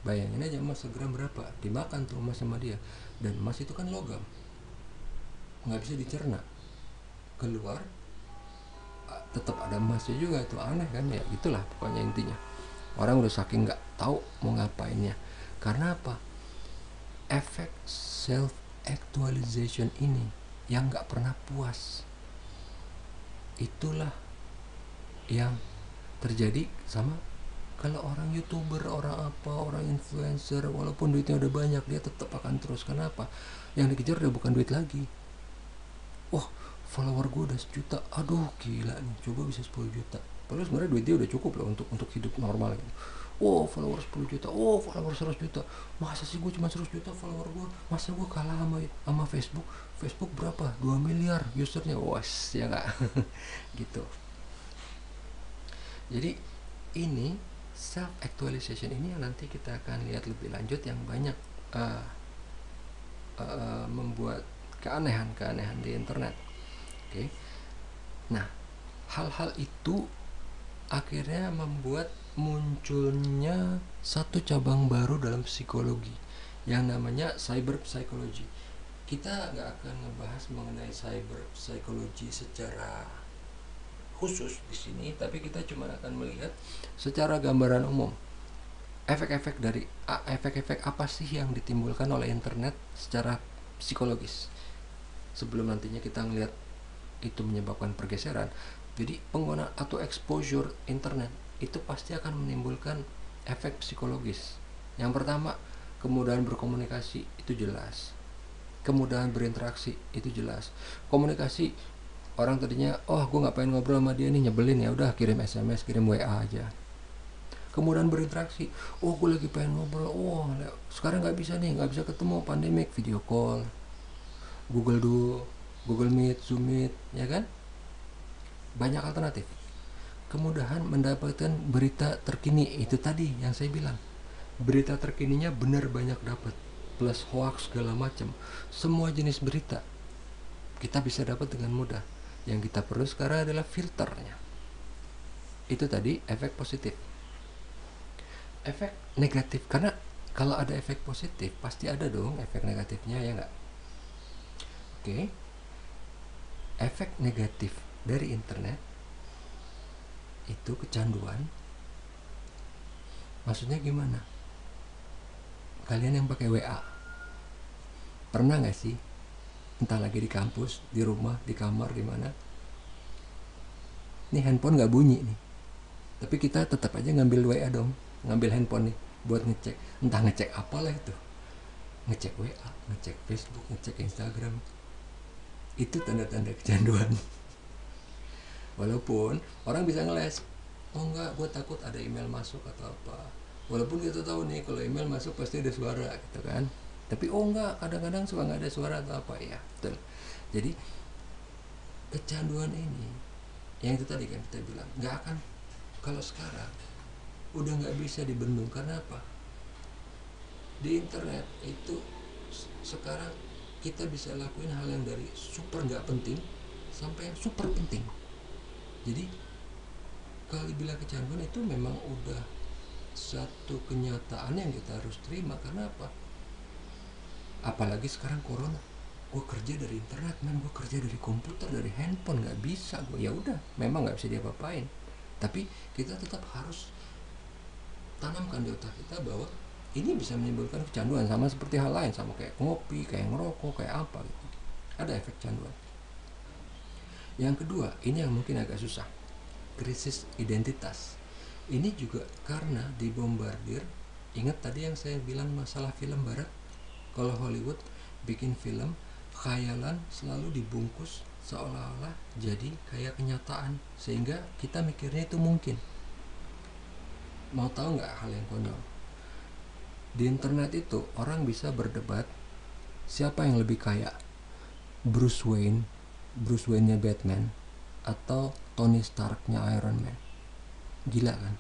Bayangin aja emas segram berapa, dimakan tuh emas sama dia. Dan emas itu kan logam, nggak bisa dicerna, keluar tetap ada emasnya juga, itu aneh kan ya. Itulah pokoknya intinya, orang udah saking nggak tahu mau ngapainnya. Karena apa? Efek self actualization ini yang nggak pernah puas, itulah yang terjadi sama kalau orang youtuber, orang apa, orang influencer, walaupun duitnya udah banyak, dia tetap akan terus. Kenapa? Yang dikejar udah bukan duit lagi. Follower gue udah 1 juta, aduh gila nih, coba bisa 10 juta. Padahal sebenarnya duit dia udah cukup loh untuk hidup normal gitu. Follower 10 juta, follower 100 juta. Masa sih gue cuma 100 juta follower gue, masa gue kalah sama Facebook. Facebook berapa? 2 miliar usernya, ya gak? Gitu. Jadi ini self actualization ini yang nanti kita akan lihat lebih lanjut, yang banyak membuat keanehan-keanehan di internet. Oke. Nah, hal-hal itu akhirnya membuat munculnya satu cabang baru dalam psikologi yang namanya cyber psychology. Kita nggak akan ngebahas mengenai cyber psychology secara khusus di sini, tapi kita cuma akan melihat secara gambaran umum efek-efek apa sih yang ditimbulkan oleh internet secara psikologis, sebelum nantinya kita ngelihat itu menyebabkan pergeseran. Jadi penggunaan atau exposure internet itu pasti akan menimbulkan efek psikologis. Yang pertama, kemudahan berkomunikasi, itu jelas. Kemudahan berinteraksi, itu jelas. Komunikasi, orang tadinya gue nggak pengen ngobrol sama dia nih, nyebelin, ya udah kirim SMS, kirim WA aja. Kemudahan berinteraksi, gue lagi pengen ngobrol, sekarang nggak bisa nih, nggak bisa ketemu, pandemik, video call, Google Duo, Google Meet, Zoom Meet, ya kan? Banyak alternatif. Kemudahan mendapatkan berita terkini, itu tadi yang saya bilang. Berita terkininya benar banyak dapat, plus hoax segala macam. Semua jenis berita kita bisa dapat dengan mudah. Yang kita perlu sekarang adalah filternya. Itu tadi efek positif. Efek negatif, karena kalau ada efek positif pasti ada dong efek negatifnya, ya nggak? Oke. Efek negatif dari internet itu kecanduan. Maksudnya gimana? Kalian yang pakai WA, pernah nggak sih, entah lagi di kampus, di rumah, di kamar, di mana, nih handphone nggak bunyi nih, tapi kita tetap aja ngambil WA dong, ngambil handphone nih buat ngecek, entah ngecek apalah itu, ngecek WA, ngecek Facebook, ngecek Instagram. Itu tanda-tanda kecanduan. Walaupun orang bisa ngeles, enggak, gue takut ada email masuk atau apa. Walaupun kita tahu nih kalau email masuk pasti ada suara gitu kan, tapi enggak, kadang-kadang suka nggak ada suara atau apa, ya betul. Jadi kecanduan ini, yang itu tadi kan kita bilang nggak akan, kalau sekarang udah nggak bisa dibendung. Karena apa? Di internet itu sekarang kita bisa lakuin hal yang dari super nggak penting sampai yang super penting. Jadi kalau dibilang kecanduan itu memang udah satu kenyataan yang kita harus terima. Karena apa? Apalagi sekarang corona, gue kerja dari internet, gue kerja dari komputer, dari handphone, nggak bisa gue, ya udah, memang nggak bisa diapa-apain. Tapi kita tetap harus tanamkan di otak kita bahwa ini bisa menimbulkan kecanduan, sama seperti hal lain, sama kayak ngopi, kayak ngerokok, kayak apa gitu. Ada efek canduan. Yang kedua, ini yang mungkin agak susah, krisis identitas. Ini juga karena dibombardir. Ingat tadi yang saya bilang masalah film barat? Kalau Hollywood bikin film, khayalan selalu dibungkus seolah-olah jadi kayak kenyataan, sehingga kita mikirnya itu mungkin. Mau tahu nggak hal yang konyol? Di internet itu orang bisa berdebat siapa yang lebih kaya, Bruce Wayne-nya Batman atau Tony Stark-nya Iron Man. Gila kan?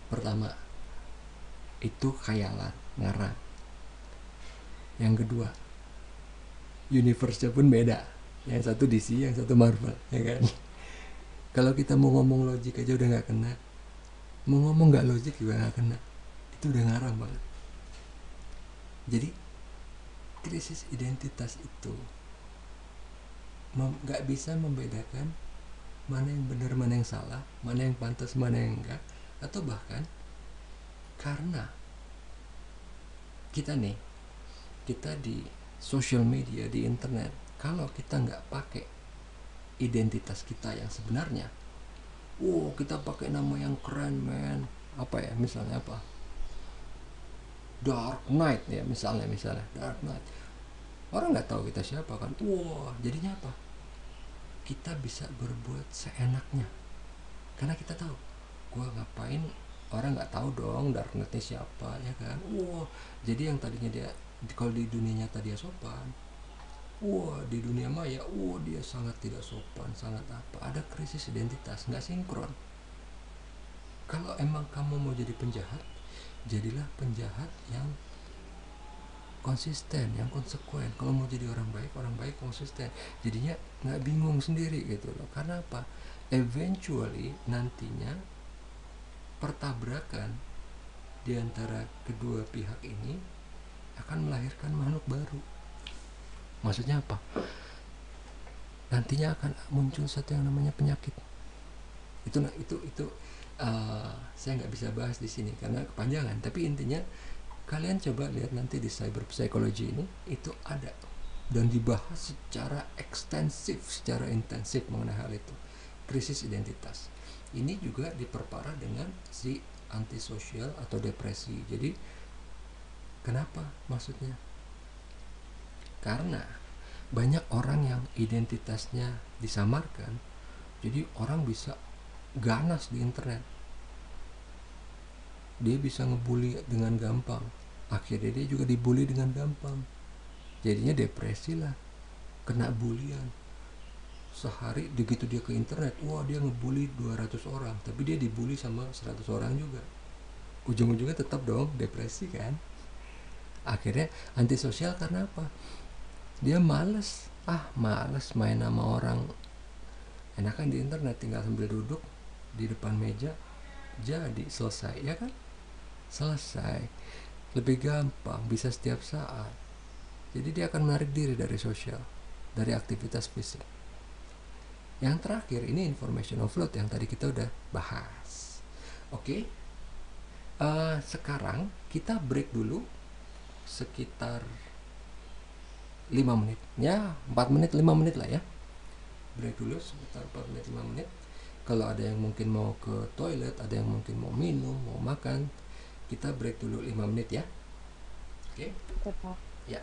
Pertama, itu khayalan, ngarang. Yang kedua, universe-nya pun beda. Yang satu DC, yang satu Marvel, ya kan? Kalau kita mau ngomong logik aja udah nggak kena, mau ngomong nggak logik juga nggak kena. Itu udah ngarang banget. Jadi krisis identitas itu nggak bisa membedakan mana yang benar, mana yang salah, mana yang pantas, mana yang enggak. Atau bahkan karena kita di social media, di internet, kalau kita nggak pakai identitas kita yang sebenarnya, kita pakai nama yang keren, men, apa ya, misalnya apa, Dark Knight ya, misalnya Dark Knight, orang nggak tahu kita siapa kan. Jadinya apa? Kita bisa berbuat seenaknya karena kita tahu, gua ngapain, orang nggak tahu dong Dark Knight-nya siapa, ya kan. Jadi yang tadinya dia, kalau di dunia nyata dia sopan, di dunia maya, dia sangat tidak sopan, sangat apa. Ada krisis identitas, nggak sinkron. Kalau emang kamu mau jadi penjahat, jadilah penjahat yang konsisten, yang konsekuen. Kalau mau jadi orang baik konsisten. Jadinya nggak bingung sendiri gitu loh. Karena apa? Eventually nantinya pertabrakan di antara kedua pihak ini akan melahirkan makhluk baru. Maksudnya apa? Nantinya akan muncul satu yang namanya penyakit. Itu saya nggak bisa bahas di sini karena kepanjangan. Tapi intinya kalian coba lihat nanti di cyber psychology ini, itu ada dan dibahas secara ekstensif, secara intensif mengenai hal itu. Krisis identitas ini juga diperparah dengan si antisosial atau depresi. Jadi kenapa maksudnya? Karena banyak orang yang identitasnya disamarkan, jadi orang bisa ganas di internet, dia bisa ngebully dengan gampang, akhirnya dia juga dibully dengan gampang, jadinya depresi lah, kena bulian. Sehari begitu dia ke internet, dia ngebully 200 orang, tapi dia dibully sama 100 orang juga, ujung-ujungnya tetap dong depresi kan. Akhirnya antisosial karena apa? Dia males main sama orang. Enakan di internet tinggal sambil duduk di depan meja, jadi selesai, ya kan? Selesai, lebih gampang, bisa setiap saat. Jadi dia akan menarik diri dari sosial, dari aktivitas fisik. Yang terakhir ini information overload yang tadi kita udah bahas. Oke. Sekarang kita break dulu sekitar 5 menit ya, 4 menit 5 menit lah ya. Break dulu sekitar 4 menit 5 menit. Kalau ada yang mungkin mau ke toilet, ada yang mungkin mau minum, mau makan, kita break dulu 5 menit ya. Oke? Pak. Ya.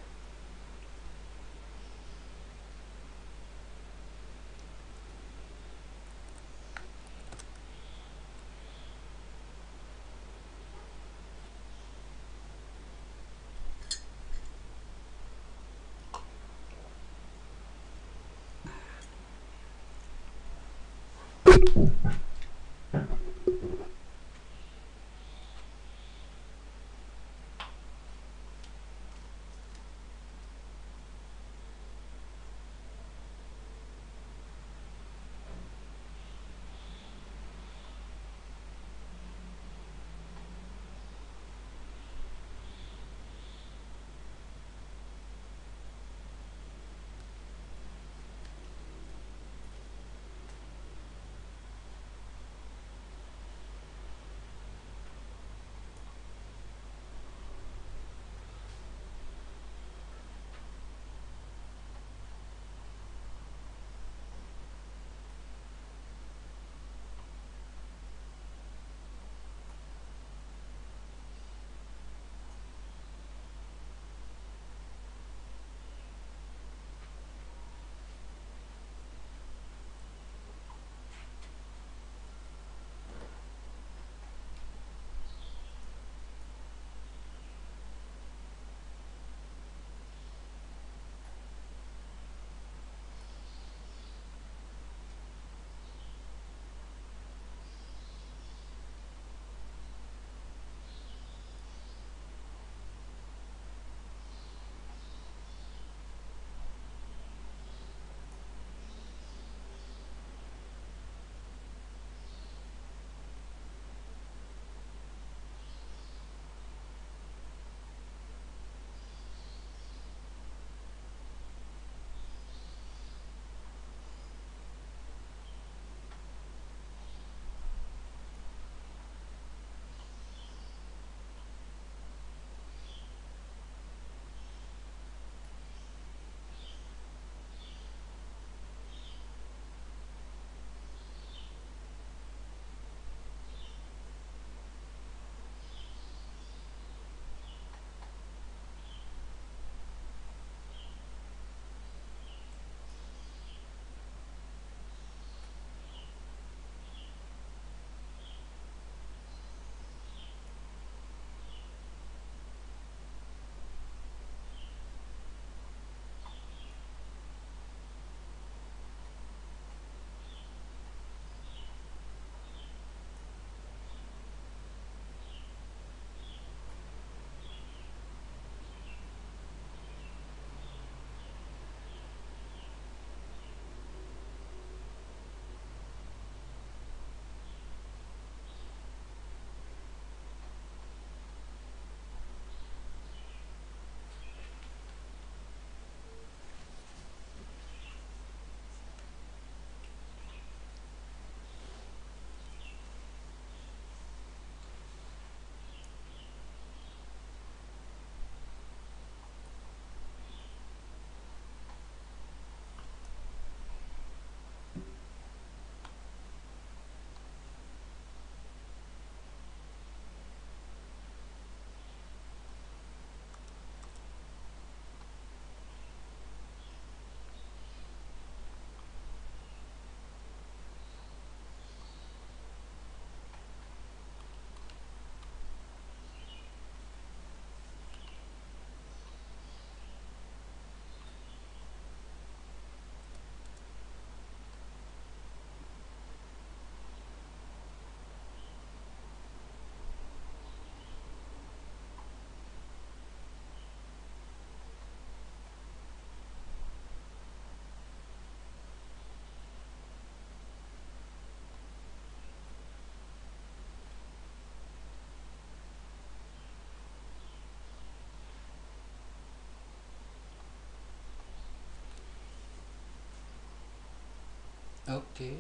Oke,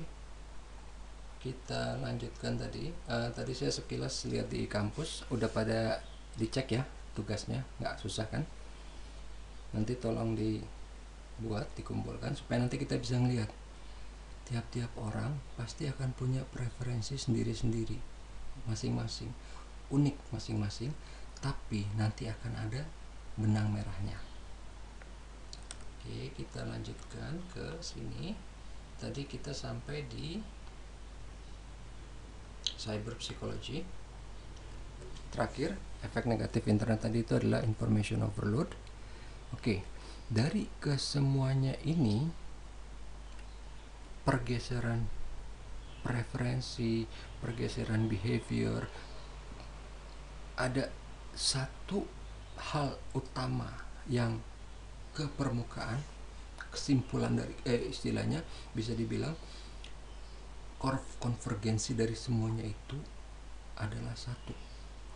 kita lanjutkan tadi. Tadi saya sekilas lihat di kampus, udah pada dicek ya tugasnya, nggak susah kan? Nanti tolong dibuat, dikumpulkan supaya nanti kita bisa ngelihat. Tiap-tiap orang pasti akan punya preferensi sendiri-sendiri, masing-masing, unik masing-masing, tapi nanti akan ada benang merahnya. Oke, kita lanjutkan ke sini. Tadi kita sampai di cyber psychology. Terakhir, efek negatif internet tadi itu adalah information overload. Oke, dari kesemuanya ini pergeseran preferensi, pergeseran behavior. Ada satu hal utama yang ke permukaan, kesimpulan dari istilahnya bisa dibilang konvergensi dari semuanya itu adalah satu,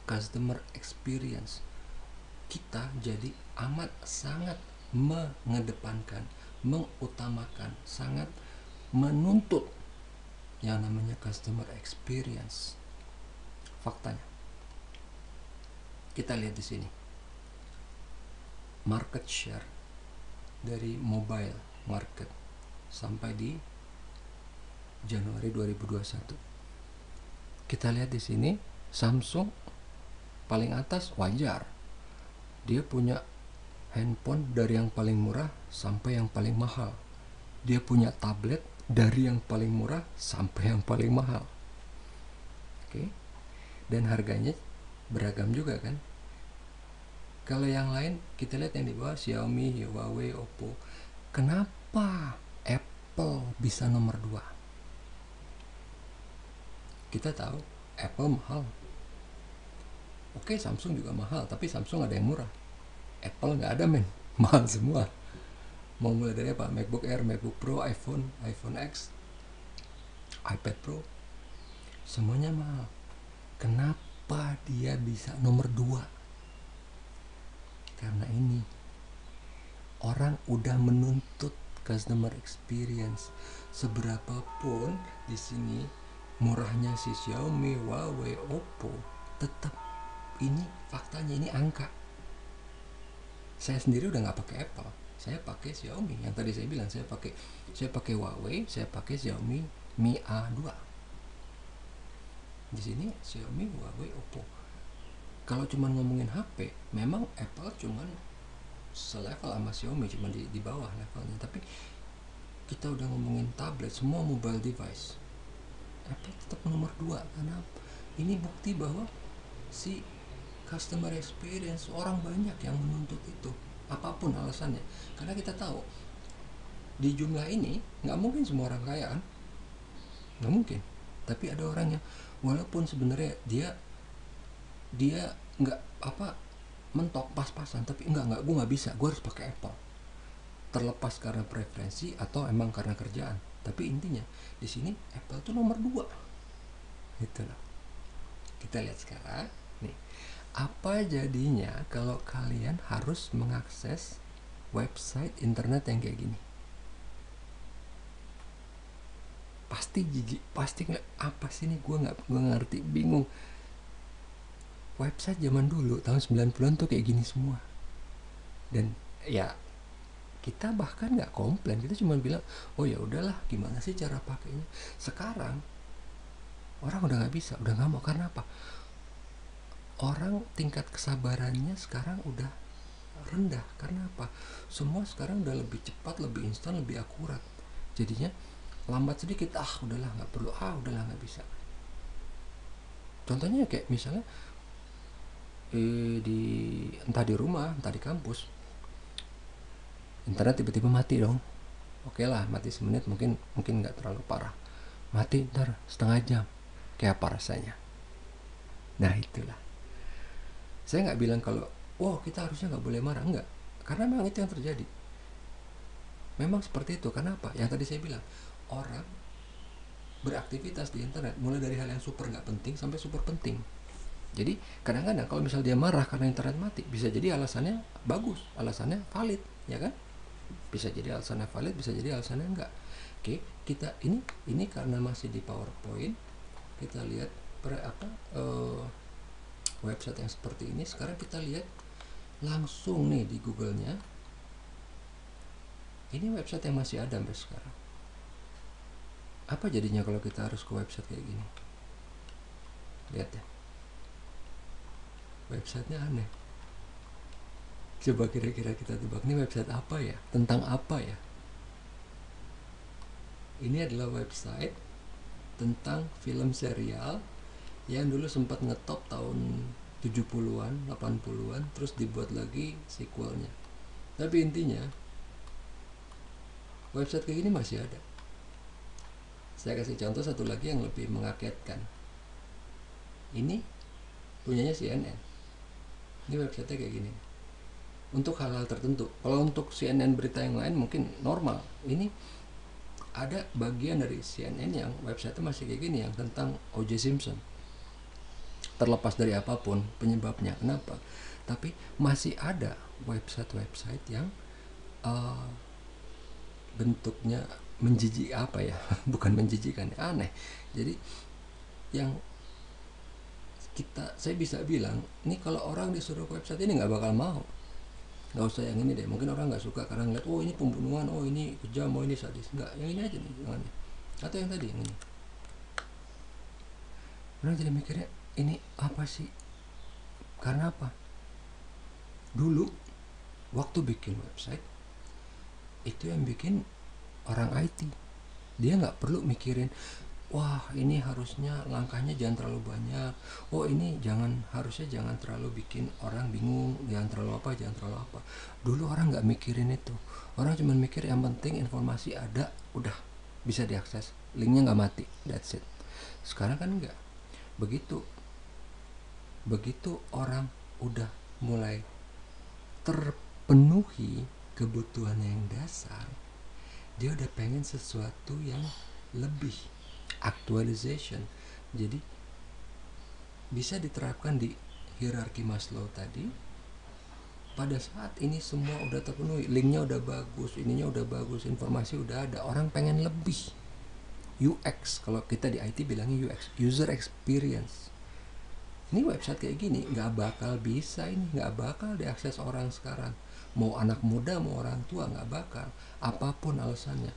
customer experience. Kita jadi amat sangat mengedepankan, mengutamakan, sangat menuntut yang namanya customer experience. Faktanya, kita lihat di sini, market share dari mobile market sampai di Januari 2021. Kita lihat di sini, Samsung paling atas, wajar. Dia punya handphone dari yang paling murah sampai yang paling mahal. Dia punya tablet dari yang paling murah sampai yang paling mahal. Oke. Dan harganya beragam juga kan. Kalau yang lain kita lihat yang di bawah, Xiaomi, Huawei, Oppo. Kenapa Apple bisa nomor 2? Kita tahu Apple mahal. Oke, Samsung juga mahal, tapi Samsung ada yang murah. Apple nggak ada, men. Mahal semua. Mau mulai dari apa? MacBook Air, MacBook Pro, iPhone X, iPad Pro, semuanya mahal. Kenapa dia bisa nomor 2? Karena ini, orang udah menuntut customer experience. Seberapapun di sini murahnya si Xiaomi, Huawei, Oppo, tetap ini faktanya, ini angka. Saya sendiri udah nggak pakai Apple, saya pakai Xiaomi. Yang tadi saya bilang, saya pakai Huawei, saya pakai Xiaomi Mi A2. Di sini Xiaomi, Huawei, Oppo. Kalau cuma ngomongin HP, memang Apple cuman selevel sama Xiaomi, cuma di bawah levelnya. Tapi kita udah ngomongin tablet, semua mobile device, Apple tetap nomor 2. Karena ini bukti bahwa si customer experience, orang banyak yang menuntut itu, apapun alasannya. Karena kita tahu di jumlah ini nggak mungkin semua orang kaya kan, nggak mungkin. Tapi ada orang yang walaupun sebenarnya dia nggak mentok pas-pasan, tapi enggak, gue nggak bisa, gue harus pakai Apple. Terlepas karena preferensi atau emang karena kerjaan, tapi intinya di sini Apple tuh nomor 2. Gitu loh. Kita lihat sekarang nih, apa jadinya kalau kalian harus mengakses website internet yang kayak gini? Pasti jijik, pasti nggak, apa sih ini, gue ngerti, bingung. Website zaman dulu tahun 90-an tuh kayak gini semua. Dan ya kita bahkan nggak komplain, kita cuma bilang, oh ya udahlah, gimana sih cara pakainya. Sekarang orang udah nggak bisa, udah nggak mau. Karena apa? Orang tingkat kesabarannya sekarang udah rendah. Karena apa? Semua sekarang udah lebih cepat, lebih instan, lebih akurat. Jadinya lambat sedikit, udahlah nggak perlu, udahlah nggak bisa. Contohnya kayak misalnya entah di rumah, entah di kampus, internet tiba-tiba mati dong. Oke lah, mati semenit mungkin nggak terlalu parah. Mati ntar setengah jam, kayak apa rasanya? Nah itulah. Saya nggak bilang kalau kita harusnya nggak boleh marah, enggak. Karena memang itu yang terjadi. Memang seperti itu. Kenapa? Yang tadi saya bilang, orang beraktivitas di internet mulai dari hal yang super nggak penting sampai super penting. Jadi kadang-kadang kalau misal dia marah karena internet mati, bisa jadi alasannya bagus, alasannya valid, ya kan? Bisa jadi alasannya valid, bisa jadi alasannya enggak. Oke, kita ini karena masih di PowerPoint, kita lihat website yang seperti ini. Sekarang kita lihat langsung nih di Google-nya. Ini website yang masih ada sampai sekarang. Apa jadinya kalau kita harus ke website kayak gini? Lihat ya, websitenya aneh. Coba kira-kira kita tebak, ini website apa ya? Tentang apa ya? Ini adalah website tentang film serial yang dulu sempat ngetop tahun 70-an, 80-an, terus dibuat lagi sequelnya. Tapi intinya website kayak gini masih ada. Saya kasih contoh satu lagi yang lebih mengagetkan. Ini punyanya CNN. Ini websitenya kayak gini. Untuk hal-hal tertentu. Kalau untuk CNN berita yang lain mungkin normal. Ini ada bagian dari CNN yang websitenya masih kayak gini, yang tentang O.J. Simpson. Terlepas dari apapun penyebabnya, kenapa? Tapi masih ada website-website yang bentuknya menjijik, apa ya? Bukan menjijikkan, aneh. Jadi yang saya bisa bilang, ini kalau orang disuruh ke website ini nggak bakal mau. Nggak usah yang ini deh, mungkin orang nggak suka karena ngeliat, oh ini pembunuhan, oh ini kejam, oh ini sadis. Nggak, yang ini aja nih, jangan. Atau yang tadi, yang ini. Orang jadi mikirnya, ini apa sih? Karena apa? Dulu waktu bikin website itu yang bikin orang IT. Dia nggak perlu mikirin, wah ini harusnya langkahnya jangan terlalu banyak, oh ini harusnya jangan terlalu bikin orang bingung, jangan terlalu apa. Dulu orang nggak mikirin itu. Orang cuma mikir yang penting informasi ada, udah bisa diakses, linknya nggak mati, that's it. Sekarang kan enggak begitu. Begitu orang udah mulai terpenuhi kebutuhan yang dasar, dia udah pengen sesuatu yang lebih, actualization. Jadi bisa diterapkan di hierarki Maslow tadi. Pada saat ini semua udah terpenuhi, linknya udah bagus, ininya udah bagus, informasi udah ada, orang pengen lebih. UX, kalau kita di IT bilangnya UX, user experience. Ini website kayak gini nggak bakal bisa, ini nggak bakal diakses orang sekarang. Mau anak muda, mau orang tua, nggak bakal. Apapun alasannya,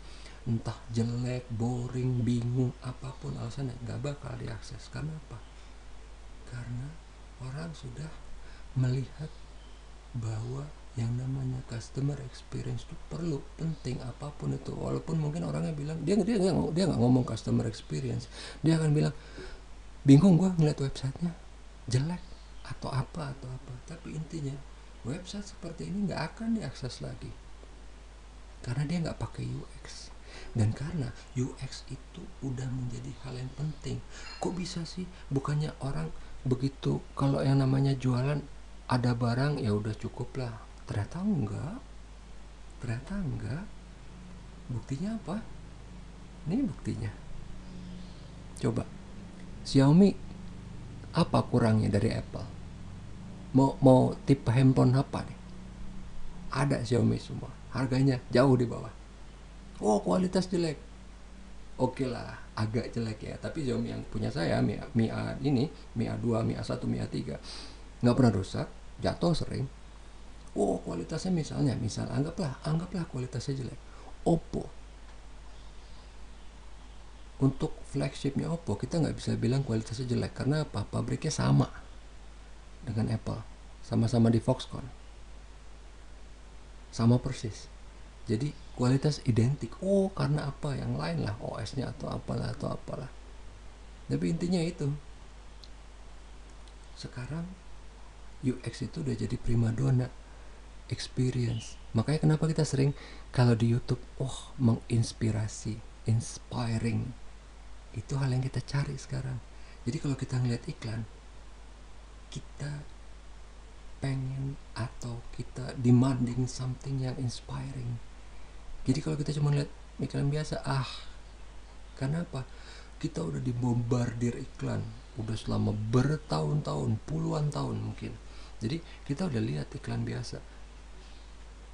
entah jelek, boring, bingung, apapun alasannya, nggak bakal diakses. Karena apa? Karena orang sudah melihat bahwa yang namanya customer experience itu perlu, penting, apapun itu. Walaupun mungkin orangnya bilang, dia nggak ngomong customer experience, dia akan bilang, bingung gue ngeliat websitenya jelek atau apa. Tapi intinya website seperti ini nggak akan diakses lagi karena dia nggak pakai UX. Dan karena UX itu udah menjadi hal yang penting. Kok bisa sih? Bukannya orang begitu kalau yang namanya jualan ada barang ya udah cukup lah. Ternyata enggak. Buktinya apa? Ini buktinya. Coba Xiaomi, apa kurangnya dari Apple? Mau tipe handphone apa nih? Ada Xiaomi semua. Harganya jauh di bawah. Oh, kualitas jelek. Oke lah, agak jelek ya. Tapi Xiaomi yang punya saya, Mi A ini, Mi A2, Mi A1, Mi A3, nggak pernah rusak, jatuh sering. Oh, kualitasnya misal anggaplah kualitasnya jelek. Oppo, untuk flagshipnya Oppo kita nggak bisa bilang kualitasnya jelek karena apa? Pabriknya sama dengan Apple, sama-sama di Foxconn, sama persis. Jadi kualitas identik. Oh, karena apa? Yang lain lah, OS-nya atau apalah. Tapi intinya itu, sekarang UX itu udah jadi primadona experience. Makanya kenapa kita sering kalau di YouTube, menginspirasi, inspiring. Itu hal yang kita cari sekarang. Jadi kalau kita ngeliat iklan, kita pengen atau kita demanding something yang inspiring. Jadi kalau kita cuma lihat iklan biasa, karena apa? Kita udah dibombardir iklan udah selama bertahun-tahun, puluhan tahun mungkin. Jadi kita udah lihat iklan biasa.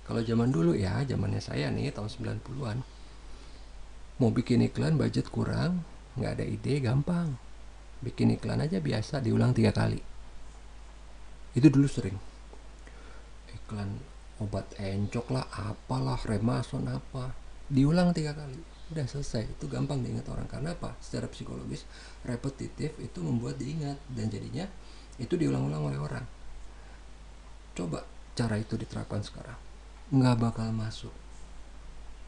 Kalau zaman dulu ya, zamannya saya nih tahun 90-an, mau bikin iklan budget kurang, nggak ada ide, gampang. Bikin iklan aja biasa, diulang 3 kali. Itu dulu sering. Iklan obat encok lah, apalah, Remason apa, diulang 3 kali, udah selesai. Itu gampang diingat orang. Karena apa? Secara psikologis, repetitif itu membuat diingat, dan jadinya itu diulang-ulang oleh orang. Coba cara itu diterapkan sekarang, nggak bakal masuk.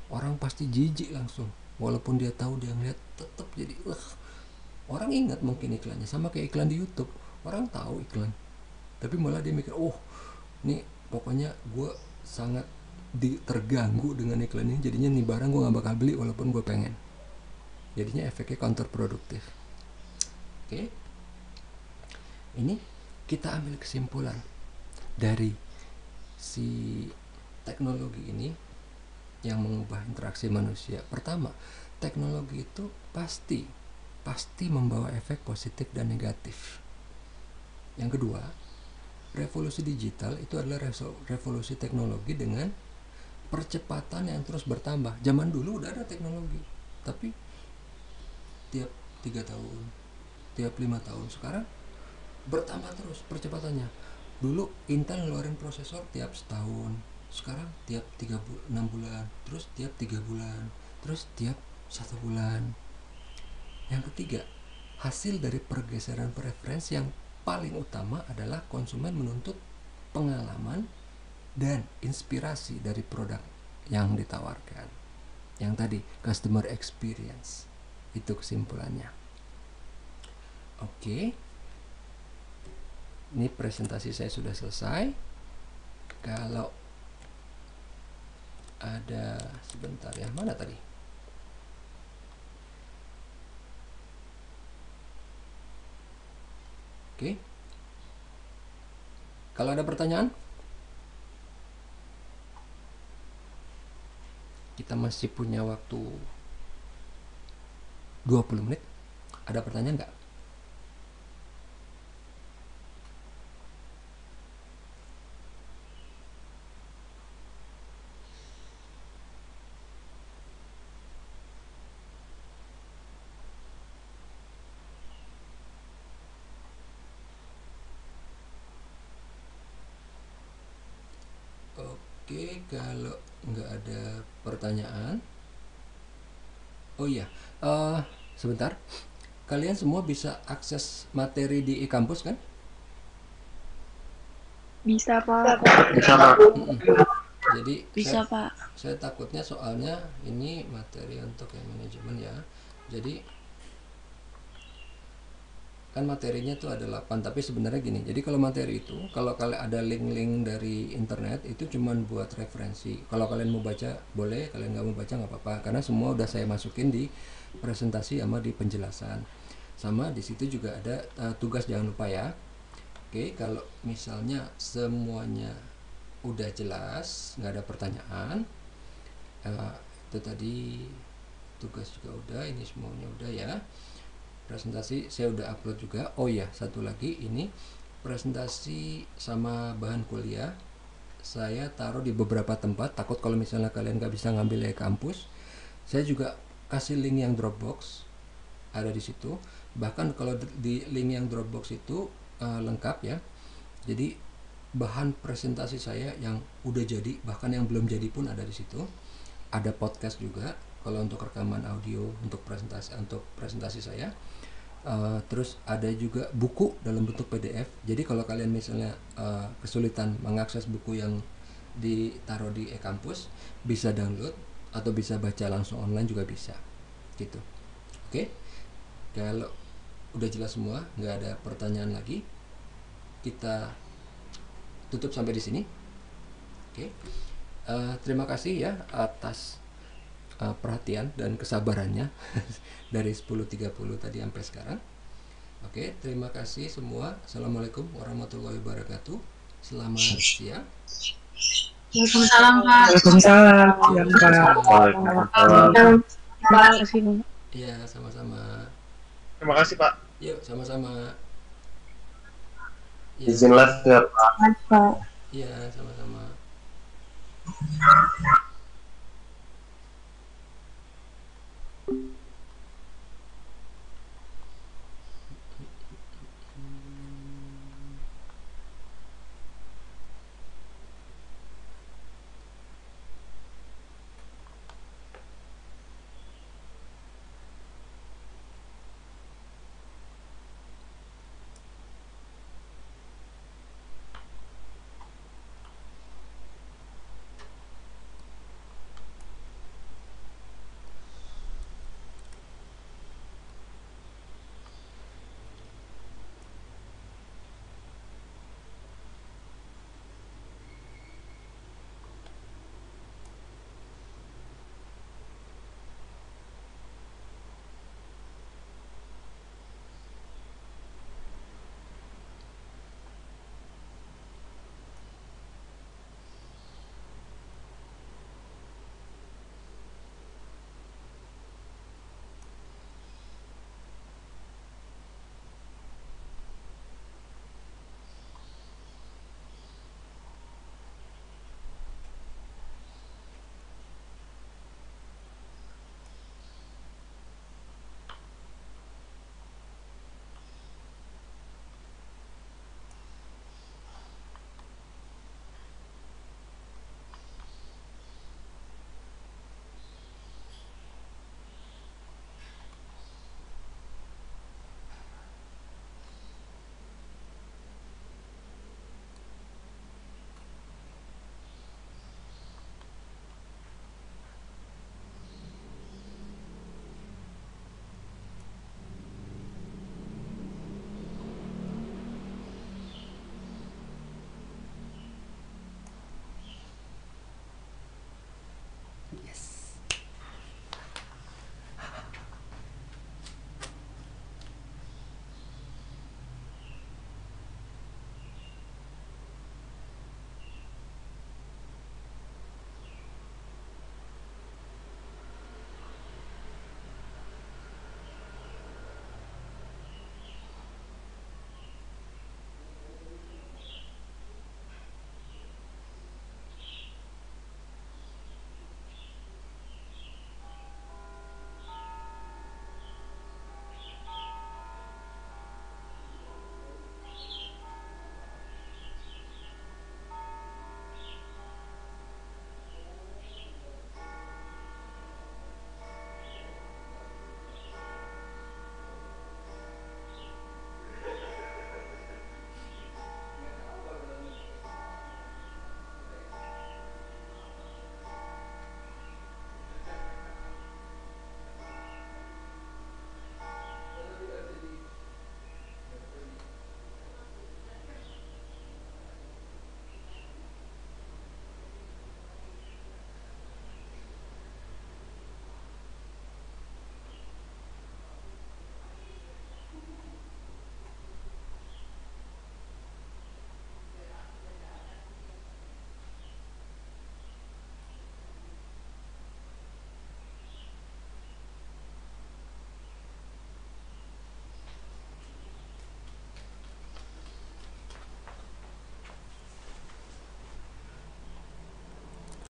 Orang pasti jijik langsung, walaupun dia tahu, dia ngeliat, tetap jadi orang ingat mungkin iklannya. Sama kayak iklan di YouTube, orang tahu iklan, tapi malah dia mikir, ini pokoknya gue sangat terganggu dengan iklan ini, jadinya nih barang gue gak bakal beli walaupun gue pengen. jadinya efeknya counterproduktif. Oke, ini kita ambil kesimpulan dari si teknologi ini yang mengubah interaksi manusia. Pertama, teknologi itu pasti membawa efek positif dan negatif. Yang kedua, revolusi digital itu adalah revolusi teknologi dengan percepatan yang terus bertambah. Zaman dulu udah ada teknologi, tapi tiap 3 tahun, tiap 5 tahun, sekarang bertambah terus percepatannya. Dulu Intel ngeluarin prosesor tiap setahun, sekarang tiap 6 bulan, terus tiap 3 bulan, terus tiap 1 bulan. Yang ketiga, hasil dari pergeseran preferensi yang paling utama adalah konsumen menuntut pengalaman dan inspirasi dari produk yang ditawarkan. Yang tadi, customer experience. Itu kesimpulannya. Oke. Ini presentasi saya sudah selesai. Kalau ada sebentar ya, mana tadi? Oke. Kalau ada pertanyaan, kita masih punya waktu 20 menit. Ada pertanyaan nggak? Oke, kalau nggak ada pertanyaan, oh iya, sebentar. Kalian semua bisa akses materi di e-kampus kan? Bisa, Pak. Bisa, Pak. Jadi Bisa, Pak. saya takutnya soalnya ini materi untuk yang manajemen ya. Jadi kan materinya tuh ada 8, tapi sebenarnya gini. Jadi kalau materi itu, kalau kalian ada link-link dari internet itu cuman buat referensi. Kalau kalian mau baca boleh, kalian nggak mau baca nggak apa-apa, karena semua udah saya masukin di presentasi sama di penjelasan. Sama di situ juga ada tugas, jangan lupa ya. Oke, kalau misalnya semuanya udah jelas, nggak ada pertanyaan, itu tadi tugas juga udah, ini semuanya udah ya. Presentasi saya udah upload juga. Oh ya, satu lagi, ini presentasi sama bahan kuliah saya taruh di beberapa tempat. Takut kalau misalnya kalian nggak bisa ngambil dari kampus, saya juga kasih link yang Dropbox ada di situ. Bahkan kalau di link yang Dropbox itu lengkap ya. Jadi bahan presentasi saya yang udah jadi, bahkan yang belum jadi pun ada di situ. Ada podcast juga kalau untuk rekaman audio untuk presentasi saya. Terus ada juga buku dalam bentuk PDF. Jadi kalau kalian misalnya kesulitan mengakses buku yang ditaruh di e-kampus, bisa download atau bisa baca langsung online juga bisa. Gitu. Oke. Kalau udah jelas semua, nggak ada pertanyaan lagi, kita tutup sampai di sini. Oke. Terima kasih ya atas perhatian dan kesabarannya dari 10.30 tadi sampai sekarang. Oke, terima kasih semua. Assalamualaikum warahmatullahi wabarakatuh. Selamat siang. Waalaikumsalam, Pak. Waalaikumsalam. Ya, Pak. Iya, sama-sama. Terima kasih, Pak. Yuk, sama-sama. Ya, Izin live ya, Pak. Pak. iya, sama-sama.